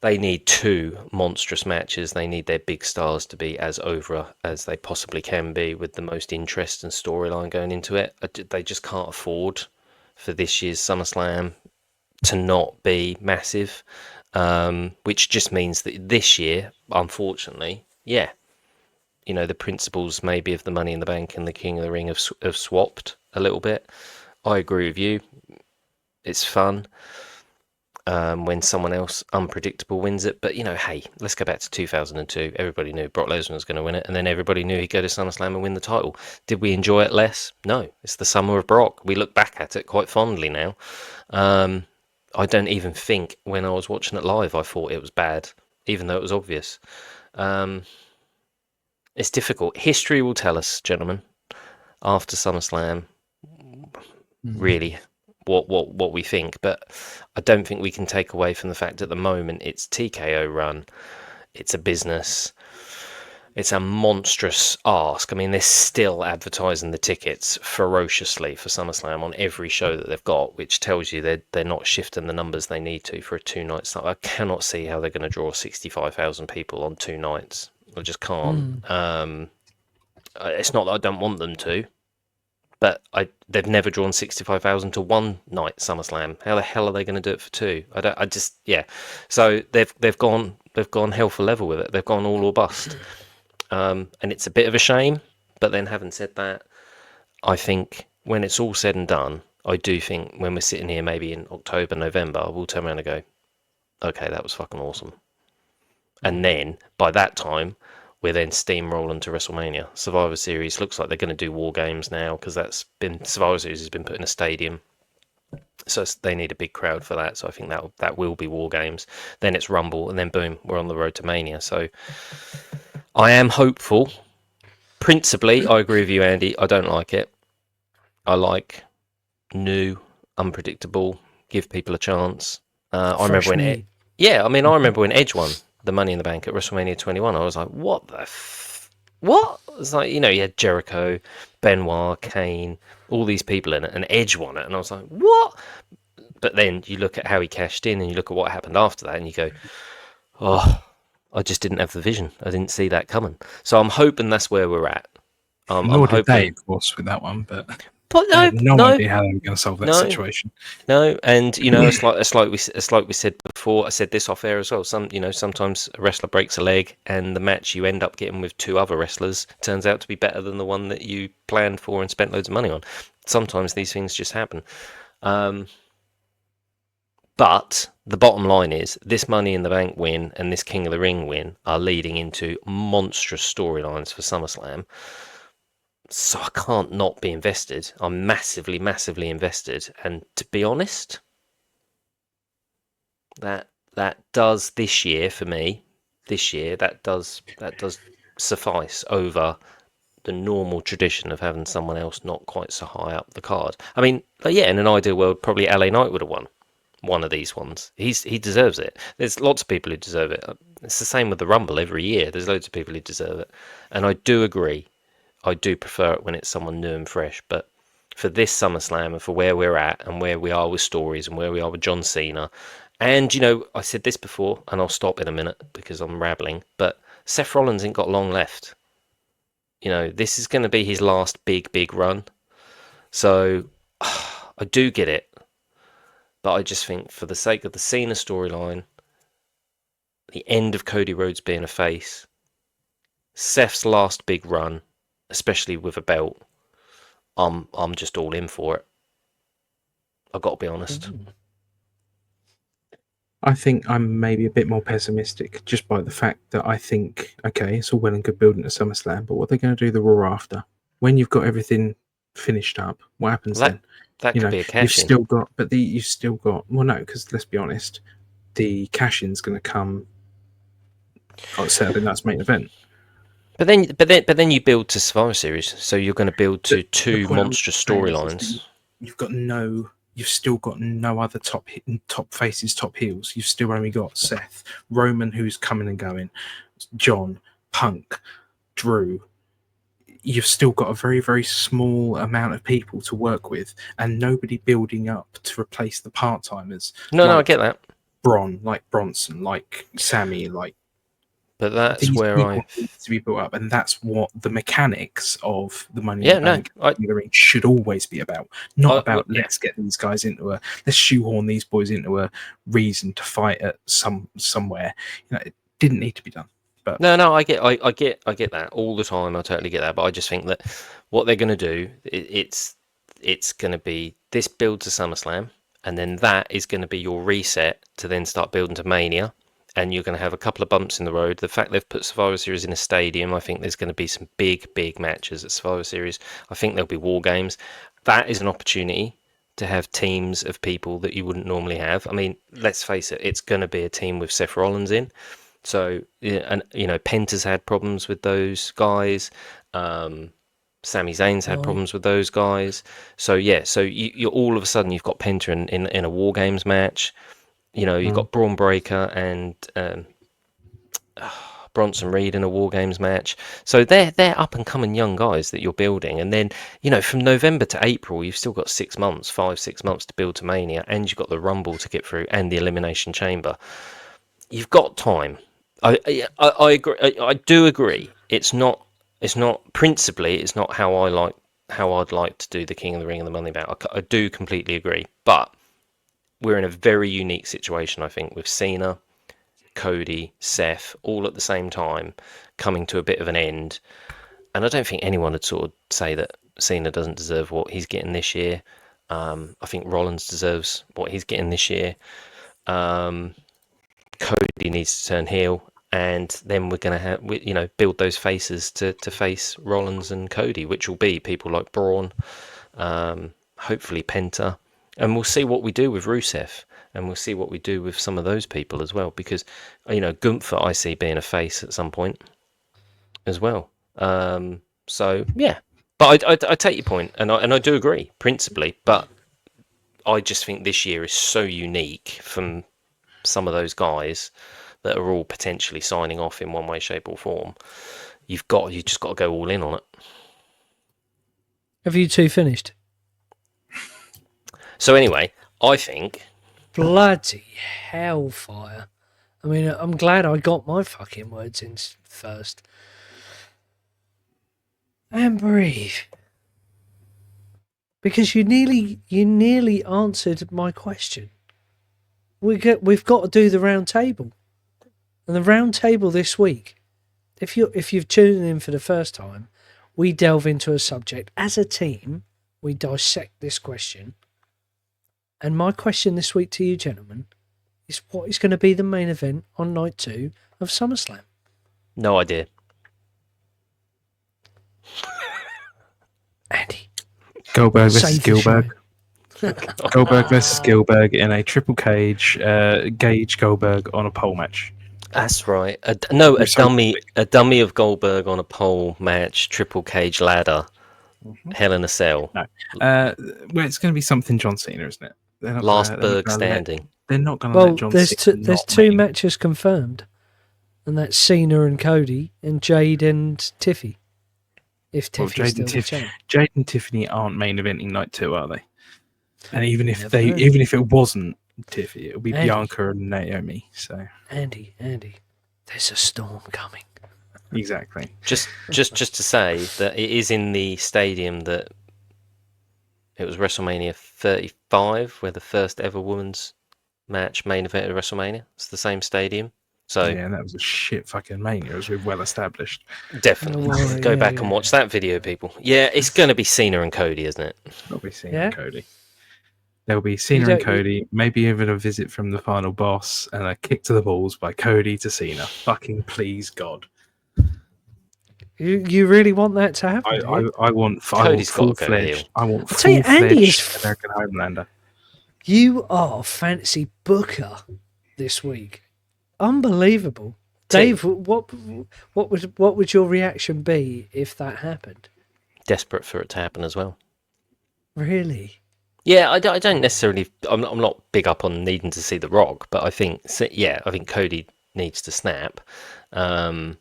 They need 2 monstrous matches. They need their big stars to be as over as they possibly can be with the most interest and storyline going into it. They just can't afford for this year's SummerSlam to not be massive. Which just means that this year, unfortunately, the principles maybe of the Money in the Bank and the King of the Ring have swapped a little bit. I agree with you. It's fun when someone else unpredictable wins it. But, hey, let's go back to 2002. Everybody knew Brock Lesnar was going to win it. And then everybody knew he'd go to SummerSlam and win the title. Did we enjoy it less? No. It's the summer of Brock. We look back at it quite fondly now. I don't even think when I was watching it live, I thought it was bad, even though it was obvious. It's difficult. History will tell us, gentlemen, after SummerSlam, really what we think. But I don't think we can take away from the fact at the moment it's TKO run, it's a business. It's a monstrous ask. I mean, they're still advertising the tickets ferociously for SummerSlam on every show that they've got, which tells you they're not shifting the numbers they need to for a 2-night start. I cannot see how they're going to draw 65,000 people on 2 nights. I just can't. It's not that I don't want them to, but they've never drawn 65,000 to 1 night SummerSlam. How the hell are they going to do it for 2? So they've gone hell for leather with it. They've gone all or bust. And it's a bit of a shame, but then having said that, I think when it's all said and done, I do think when we're sitting here maybe in October, November, we'll turn around and go, okay, that was fucking awesome. And then by that time, we're then steamrolling to WrestleMania. Survivor Series looks like they're going to do War Games now because Survivor Series has been put in a stadium. So they need a big crowd for that. So I think that will be War Games. Then it's Rumble, and then boom, we're on the road to Mania. So I am hopeful. Principally, I agree with you, Andy. I don't like it. I like new, unpredictable, give people a chance. I remember when I remember when Edge won the Money in the Bank at WrestleMania 21. I was like, what the what? It's like, you had Jericho, Benoit, Kane, all these people in it, and Edge won it. And I was like, what? But then you look at how he cashed in and you look at what happened after that and you go, oh, I just didn't have the vision. I didn't see that coming. So I'm hoping that's where we're at. Nor did they, of course, with that one, but no, no idea how they were going to solve that situation. No, and it's like we said before. I said this off air as well. Sometimes a wrestler breaks a leg, and the match you end up getting with 2 other wrestlers turns out to be better than the one that you planned for and spent loads of money on. Sometimes these things just happen. But the bottom line is this Money in the Bank win and this King of the Ring win are leading into monstrous storylines for SummerSlam. So I can't not be invested. I'm massively, massively invested. And to be honest, that does this year for me. This year that does suffice over the normal tradition of having someone else not quite so high up the card. I mean, in an ideal world, probably LA Knight would have won one of these ones. He deserves it. There's lots of people who deserve it. It's the same with the Rumble every year. There's loads of people who deserve it. And I do agree. I do prefer it when it's someone new and fresh. But for this SummerSlam and for where we're at and where we are with stories and where we are with John Cena, and, I said this before, and I'll stop in a minute because I'm rambling, but Seth Rollins ain't got long left. This is going to be his last big, big run. So I I do get it. But I just think for the sake of the Cena storyline, the end of Cody Rhodes being a face, Seth's last big run, especially with a belt, I'm just all in for it. I've got to be honest. I think I'm maybe a bit more pessimistic just by the fact that I think, okay, it's all well and good building to SummerSlam, but what are they going to do the Raw after? When you've got everything finished up, what happens then? That could be a cash-in. You've still got, you've still got, well, no, because let's be honest, the cash-in's going to come on Saturday night's main event. But then you build to Survivor Series, so you're going to build to two monstrous storylines. You've still got no other top faces, top heels. You've still only got Seth, Roman, who's coming and going, John, Punk, Drew. You've still got a very, very small amount of people to work with, and nobody building up to replace the part-timers. No, I get that. Braun, like Bronson, like Sammy, like. But that's where I need to be built up, and that's what the mechanics of the Money Yeah, in the Bank in the ring should always be about. Not let's get these guys let's shoehorn these boys into a reason to fight at somewhere. It didn't need to be done. But no, I get that all the time. I totally get that, but I just think that what they're going to do, it's going to be this build to SummerSlam, and then that is going to be your reset to then start building to Mania. And you're going to have a couple of bumps in the road. The fact they've put Survivor Series in a stadium, I think there's going to be some big matches at Survivor Series. I think there'll be War Games. That is an opportunity to have teams of people that you wouldn't normally have. I mean, let's face it, it's going to be a team with Seth Rollins in. So, and Penta's had problems with those guys. Sami Zayn's had problems with those guys. So, yeah, you're all of a sudden you've got Penta in a War Games match. You've got Braun Breaker and Bronson Reed in a War Games match. So they're up and coming young guys that you're building. And then, from November to April, you've still got 6 months, 6 months to build to Mania, and you've got the Rumble to get through and the Elimination Chamber. You've got time. I agree. I do agree. It's not principally. It's not how I'd like to do the King of the Ring and the Money Back. I do completely agree, but we're in a very unique situation, I think, with Cena, Cody, Seth, all at the same time, coming to a bit of an end. And I don't think anyone would sort of say that Cena doesn't deserve what he's getting this year. I think Rollins deserves what he's getting this year. Cody needs to turn heel. And then we're going to have, build those faces to face Rollins and Cody, which will be people like Braun, hopefully Penta. And we'll see what we do with Rusev, and we'll see what we do with some of those people as well, because, Gunther I see being a face at some point as well. So, yeah. But I take your point, and I do agree, principally, but I just think this year is so unique from some of those guys that are all potentially signing off in one way, shape or form. You just got to go all in on it. Have you two finished? So anyway, I think... Bloody hellfire. I mean, I'm glad I got my fucking words in first. And breathe. Because you nearly answered my question. We've got to do the round table. And the round table this week, if you've tuned in for the first time, we delve into a subject as a team. We dissect this question. And my question this week to you, gentlemen, is what is going to be the main event on night 2 of SummerSlam? No idea. Andy. Goldberg versus Gilbert. Goldberg versus Gilbert in a triple cage, Gage Goldberg on a pole match. That's right. A dummy of Goldberg on a pole match, triple cage ladder, Hell in a Cell. No. Well, it's going to be something John Cena, isn't it? Last Berg standing. They're not going to let John Cena. There's two matches confirmed, and that's Cena and Cody, and Jade and Tiffy. If Tiffy's still the champ. Jade and Tiffany aren't main eventing night 2, are they? And even if it wasn't Tiffy, it'll be Bianca and Naomi. So Andy, there's a storm coming. Exactly. Just to say that it is in the stadium that It was WrestleMania 35, where the first ever women's match main event at WrestleMania. It's the same stadium. So Yeah, and that was a shit fucking Mania, as we've well established. definitely Well, go yeah, back and watch that video, people. Yeah, it's going to be Cena and Cody, isn't it? There'll be Cena Yeah? and Cody. There'll be Cena and Cody, maybe even a visit from the final boss and a kick to the balls by Cody to Cena. Fucking please, God. You really want that to happen? I want Cody's gotta go full-fledged. heel. I want I'll tell you, Andy is full-fledged American Homelander. You are a fancy booker this week. Unbelievable. Dave, what would your reaction be if that happened? Desperate for it to happen as well. Really? Yeah, I don't necessarily. I'm not big up on needing to see The Rock, but I think Cody needs to snap. I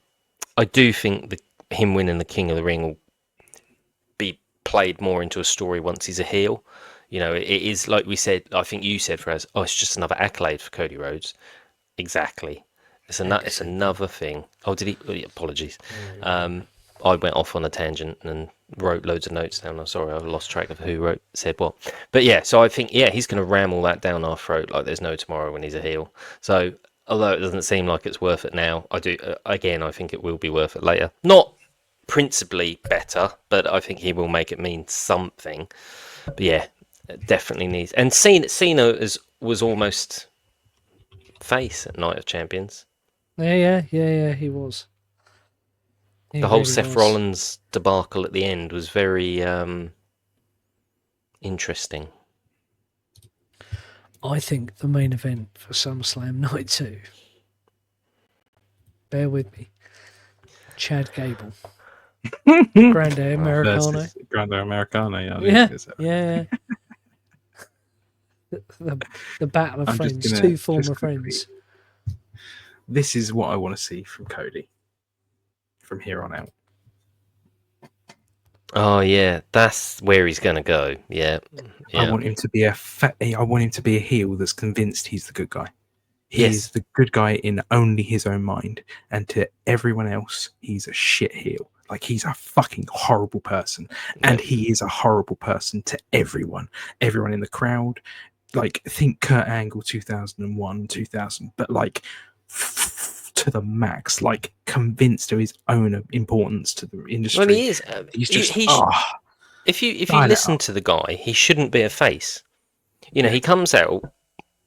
do think him winning the King of the Ring will be played more into a story once he's a heel. You know, it is like we said. I think you said, Fraz, it's just another accolade for Cody Rhodes. Exactly. It's another thing. Oh, did he? Oh, apologies. I went off on a tangent and wrote loads of notes down. I'm sorry, I lost track of who said what. But yeah, so I think he's going to ram all that down our throat like there's no tomorrow when he's a heel. So although it doesn't seem like it's worth it now, I do. Again, I think it will be worth it later. Not principally better, but I think he will make it mean something. But yeah, it definitely needs. And Cena was almost face at Night of Champions. Yeah, he was. The whole Seth Rollins debacle at the end was very interesting. I think the main event for SummerSlam Night 2. Bear with me. Chad Gable. Grande Americano. Grande Americano, Yeah. The battle of friends, two former friends. This is what I want to see from Cody from here on out. Oh yeah, that's where he's going to go. Yeah. I want him to be I want him to be a heel that's convinced he's the good guy. He's the good guy in only his own mind, and to everyone else, he's a shit heel. Like, he's a fucking horrible person, and he is a horrible person to everyone in the crowd. Like, think Kurt Angle 2001, 2000, but like to the max, like convinced of his own importance to the industry. Well, he is. He's just. If you listen to the guy, he shouldn't be a face. You know, he comes out.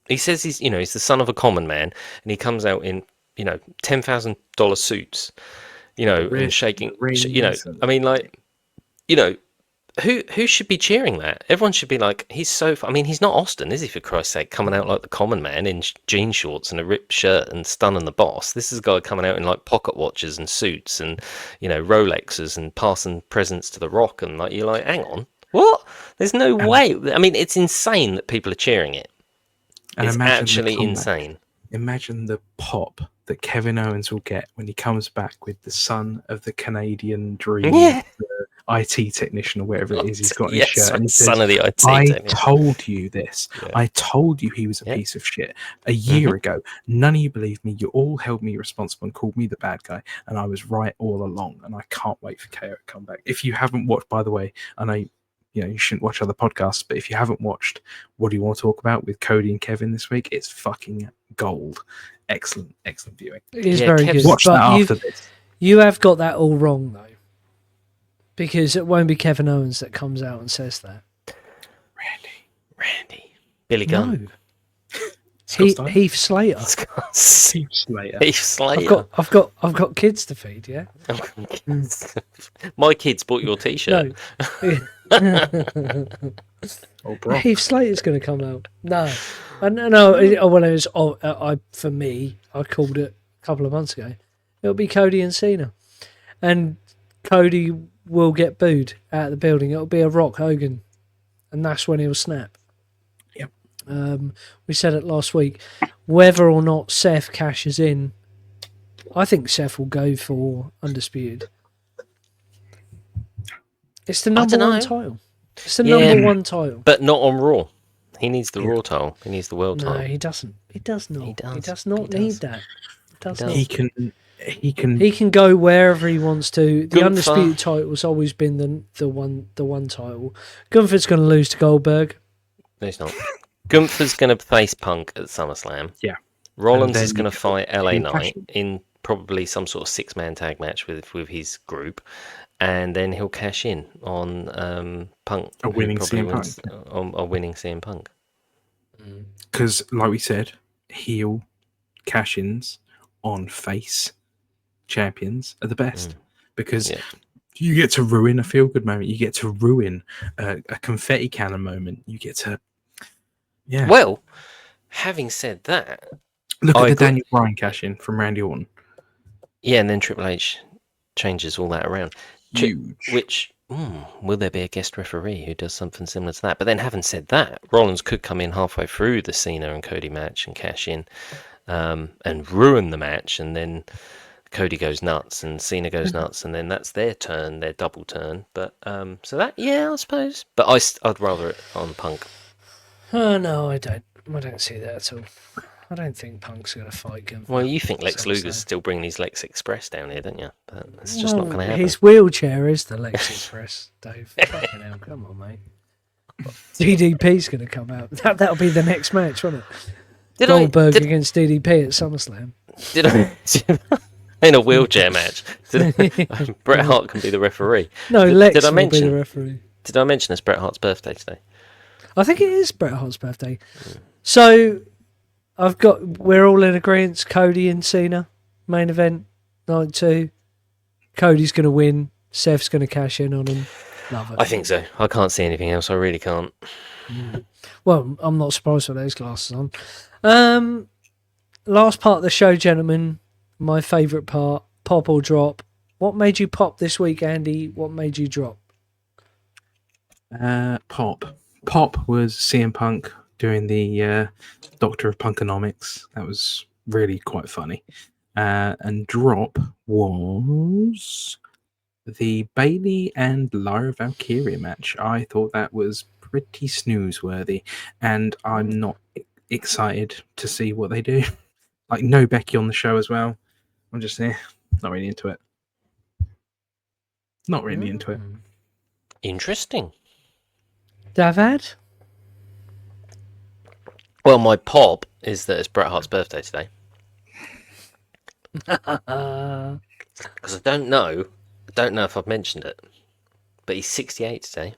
He says he's the son of a common man, and he comes out in $10,000 suits. And shaking. I mean, like, who should be cheering that? Everyone should be like, he's so. I mean, he's not Austin, is he? For Christ's sake, coming out like the common man in jean shorts and a ripped shirt and stunning the boss. This is a guy coming out in like pocket watches and suits and Rolexes and passing presents to the Rock, and like you're like, hang on, what? There's no way. I mean, it's insane that people are cheering it. It's actually insane. Imagine the pop that Kevin Owens will get when he comes back with the son of the Canadian Dream, the IT technician or whatever it is he's got in his shirt. And he says, son of the IT technician. Told you this. Yeah. I told you he was a piece of shit a year ago. None of you believed me. You all held me responsible and called me the bad guy, and I was right all along. And I can't wait for KO to come back. If you haven't watched, by the way, I know you shouldn't watch other podcasts, but if you haven't watched What Do You Want to Talk About with Cody and Kevin this week, it's fucking gold. Excellent viewing. It is very good. Watch that after this. You have got that all wrong, though. Because it won't be Kevin Owens that comes out and says that. Randy. Billy Gunn. No. Heath Slater. Heath Slater. I've got kids to feed, yeah? My kids bought your t-shirt. No. Heath Slater's going to come out. No. For me, I called it a couple of months ago. It'll be Cody and Cena. And Cody will get booed out of the building. It'll be a Rock Hogan. And that's when he'll snap. Yep. We said it last week. Whether or not Seth cashes in, I think Seth will go for Undisputed. It's the number one title. It's the number one title. But not on Raw. He needs the Raw title. He needs the world title. No, he doesn't. He does not. He does. He does not need that. He can. he can. He can go wherever he wants to. The Gunther. undisputed title's always been the one title. Gunther's going to lose to Goldberg. No, he's not. Gunther's going to face Punk at SummerSlam. Yeah. Rollins And is then going to fight LA he'll Knight cash in probably some sort of 6-man tag match with his group, and then he'll cash in on Punk, A who winning probably CM wins on a winning CM Punk. Because, like we said, heel cash-ins on face champions are the best because Yeah. you get to ruin a feel-good moment. You get to ruin a confetti cannon moment. You get to, yeah. Well, having said that, Look I at the agree. Daniel Bryan cash-in from Randy Orton. Yeah, and then Triple H changes all that around. Huge. Which, will there be a guest referee who does something similar to that? But then, having said that, Rollins could come in halfway through the Cena and Cody match and cash in and ruin the match, and then Cody goes nuts and Cena goes nuts, and then that's their turn, their double turn. But so that, yeah, I suppose. But I'd rather it on Punk. Oh, no, I don't. I don't see that at all. I don't think Punk's going to fight Gunther. Well, you think Lex So- Luger's still bringing his Lex Express down here, don't you? But it's just not going to happen. His wheelchair is the Lex Express, Dave. Fucking hell, come on, mate. DDP's going to come out. That'll be the next match, won't it? Goldberg against DDP at SummerSlam. Did I in a wheelchair match? Bret Hart can be the referee. No, Did Lex I will mention? be the referee. Did I mention it's Bret Hart's birthday today? I think it is Bret Hart's birthday. So we're all in agreement. Cody and Cena, main event, night 2. Cody's going to win. Seth's going to cash in on him. Love it. I think so. I can't see anything else. I really can't. Well, I'm not surprised with those glasses on. Last part of the show, gentlemen. My favourite part, pop or drop. What made you pop this week, Andy? What made you drop? Pop. Pop was CM Punk doing the Doctor of Punkonomics. That was really quite funny. And drop was the Bailey and Lyra Valkyria match. I thought that was pretty snooze-worthy, and I'm not excited to see what they do. Like, no Becky on the show as well. I'm just not really into it. Not really into it. Interesting. Davad? Well, my pop is that it's Bret Hart's birthday today. Because I don't know if I've mentioned it, but he's 68 today.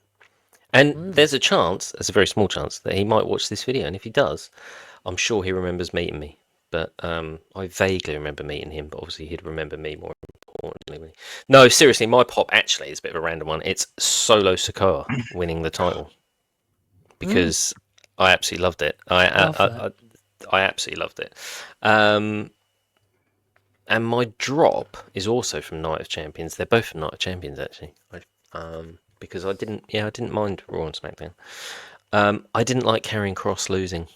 And there's a chance, there's a very small chance, that he might watch this video. And if he does, I'm sure he remembers meeting me. But I vaguely remember meeting him, but obviously he'd remember me more importantly. No, seriously, my pop actually is a bit of a random one. It's Solo Sikoa winning the title. Because I absolutely loved it. I absolutely loved it. And my drop is also from Night of Champions. They're both from Night of Champions, actually. Because I didn't mind Raw and SmackDown. I didn't like Karrion Kross losing.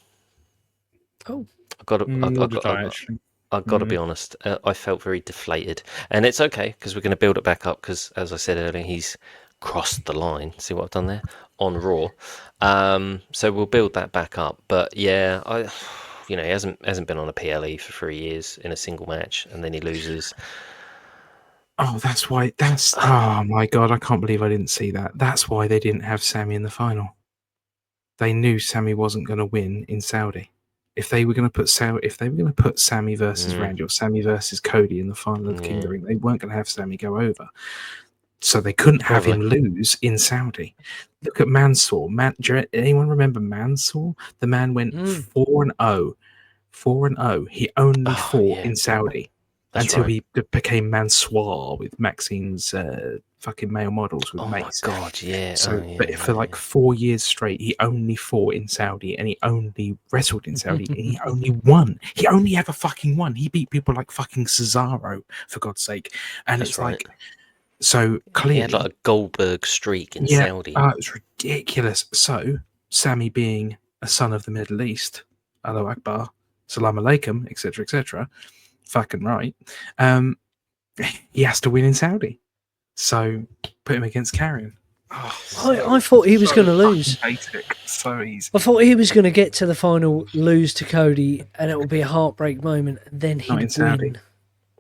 Oh. I've got to be honest. I felt very deflated, and it's okay because we're going to build it back up. Because as I said earlier, he's crossed the line. See what I've done there on Raw. So we'll build that back up. But yeah, he hasn't been on a PLE for 3 years in a single match, and then he loses. Oh, that's why. Oh my god! I can't believe I didn't see that. That's why they didn't have Sammy in the final. They knew Sammy wasn't going to win in Saudi. If they were going to put Sammy versus Randy or Sammy versus Cody in the final of the King of the Ring, they weren't going to have Sammy go over. So they couldn't have him lose in Saudi. Look at Mansoor. Anyone remember Mansoor? The man went 4-0. 4-0. He only fought in Saudi. That's until he became Mansoor with Maxine's fucking male models with Mace. Oh my god, yeah. So, for like 4 years straight, he only fought in Saudi and he only wrestled in Saudi and he only won. He only ever fucking won. He beat people like fucking Cesaro, for God's sake. And That's it's right. like, so clearly. He had like a Goldberg streak in Saudi. It's ridiculous. So, Sammy being a son of the Middle East, Allahu Akbar, Salam Alaikum, etc., fucking right. He has to win in Saudi. So put him against Karrion. I thought he was going to lose. Basic. So easy. I thought he was going to get to the final, lose to Cody, and it would be a heartbreak moment, and then he'd Not in Saudi. win.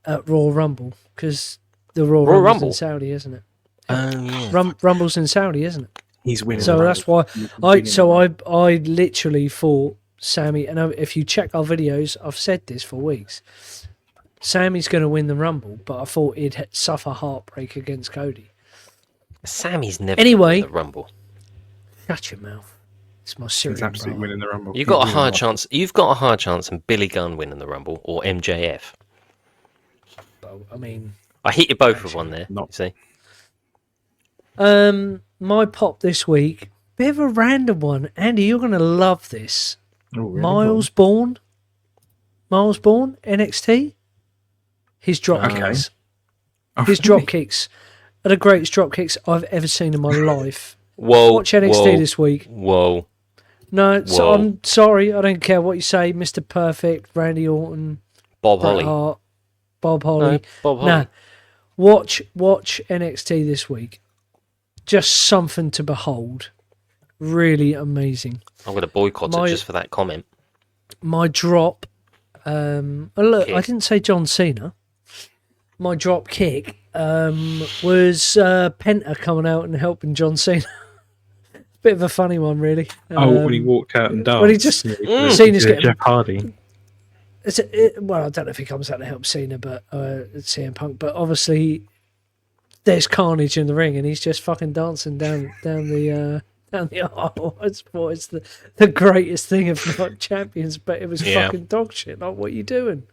at Raw Rumble, because the Raw Royal Rumble's Rumble? in Saudi, isn't it? Yeah. Rumble's in Saudi, isn't it? He's winning. So the that's Rumble. why He's winning the Rumble. I literally thought Sammy, and if you check our videos, I've said this for weeks. Sammy's going to win the Rumble, but I thought he'd suffer heartbreak against Cody. Sammy's never Anyway. won the Rumble. Shut your mouth. It's my He's Syrian absolutely brother. winning the Rumble. You've got a He's hard winning chance. You've got a hard chance in Billy Gunn winning the Rumble or MJF. I mean, I hit you both with one there. Not- You see, my pop this week, bit of a random one. Andy, you're going to love this. Oh, really? Miles Bourne, NXT. His drop Okay. kicks. Oh, His really? drop kicks are the greatest drop kicks I've ever seen in my life. whoa, Watch NXT whoa, this week. Whoa, No, so Whoa. I'm sorry. I don't care what you say. Mr. Perfect, Randy Orton, Bob Bret Holly. Hart, Bob No, Holly. Bob Holly. Nah, watch NXT this week. Just something to behold. Really amazing. I'm going to boycott My- it just for that comment. My drop. Look, I Kick. didn't say John Cena. My drop kick was Penta coming out and helping John Cena. Bit of a funny one, really. When he walked out and danced. when he just- Cena's Jeff Hardy. Well, I don't know if he comes out to help Cena, but CM Punk. But obviously, there's carnage in the ring, and he's just fucking dancing down the aisle. I just thought it's the greatest thing of Night of Champions, but it was Yeah. fucking dog shit. Like, what are you doing?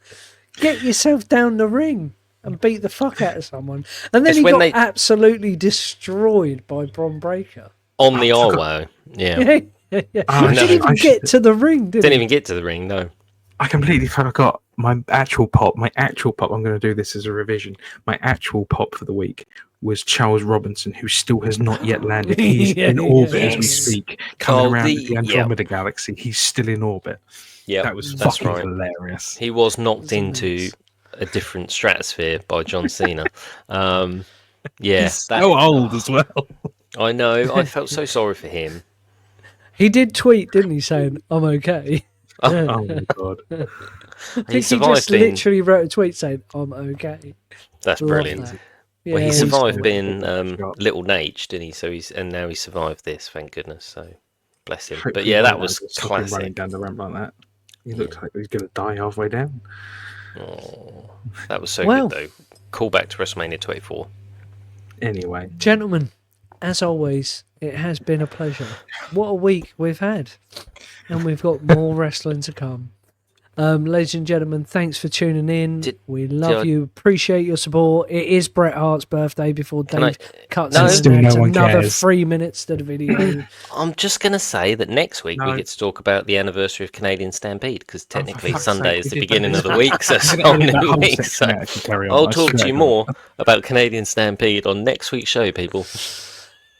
Get yourself down the ring and beat the fuck out of someone. And then It's he when got they- absolutely destroyed by Bron Breakker. On the Arwo. Yeah. Yeah. Oh, He no, didn't even I get should- to the ring, did Didn't he? even get to the ring, no. I completely forgot my actual pop. I'm going to do this as a revision. My actual pop for the week was Charles Robinson, who still has not yet landed. He's Yeah, in orbit as we yes. speak, coming Oh, around the- the Andromeda galaxy. He's still in orbit. Yeah, That was that's fucking right. hilarious. He was knocked It's into immense. a different stratosphere by John Cena. Yeah, He's so old as well. I know. I felt so sorry for him. He did tweet, didn't he, saying, "I'm okay." Oh my god. I He think he survived just being. literally wrote a tweet saying, "I'm okay." That's Love brilliant. that. Well, he Yeah, survived good. being Shot. Little Nate, didn't he? So and now he survived this. Thank goodness. So bless him. But Hopefully yeah, no that one was will stop him running classic. down the ramp like that. He looks like he's going to die halfway down. Oh, that was so Well. good though. Call back to WrestleMania 24. Anyway, Gentlemen, as always, it has been a pleasure. What a week we've had. And we've got more wrestling to come. Ladies and gentlemen, thanks for tuning in. We love I- you, appreciate your support. It is Bret Hart's birthday before Can I- Dave cuts No. in Still and no adds one another cares. 3 minutes to the video. I'm just going to say that next week we No. get to talk about the anniversary of Canadian Stampede because technically fuck's Sunday sake, is we the did beginning that. of the week, so it's I'm not gonna edit that new whole week. section So out if you carry on. I'll I talk to swear you God. more about Canadian Stampede on next week's show, people.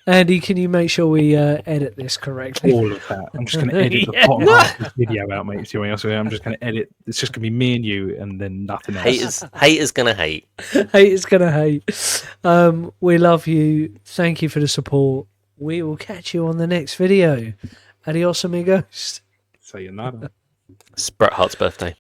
Andy, can you make sure we edit this correctly? All of that. I'm just going to edit the Yeah. bottom half of this video out, mate. See what else? I'm just going to edit. It's just going to be me and you, and then nothing else. Haters gonna hate. Hate is gonna hate. We love you. Thank you for the support. We will catch you on the next video. Adios, amigos. Sayonara. It's Bret Hart's birthday.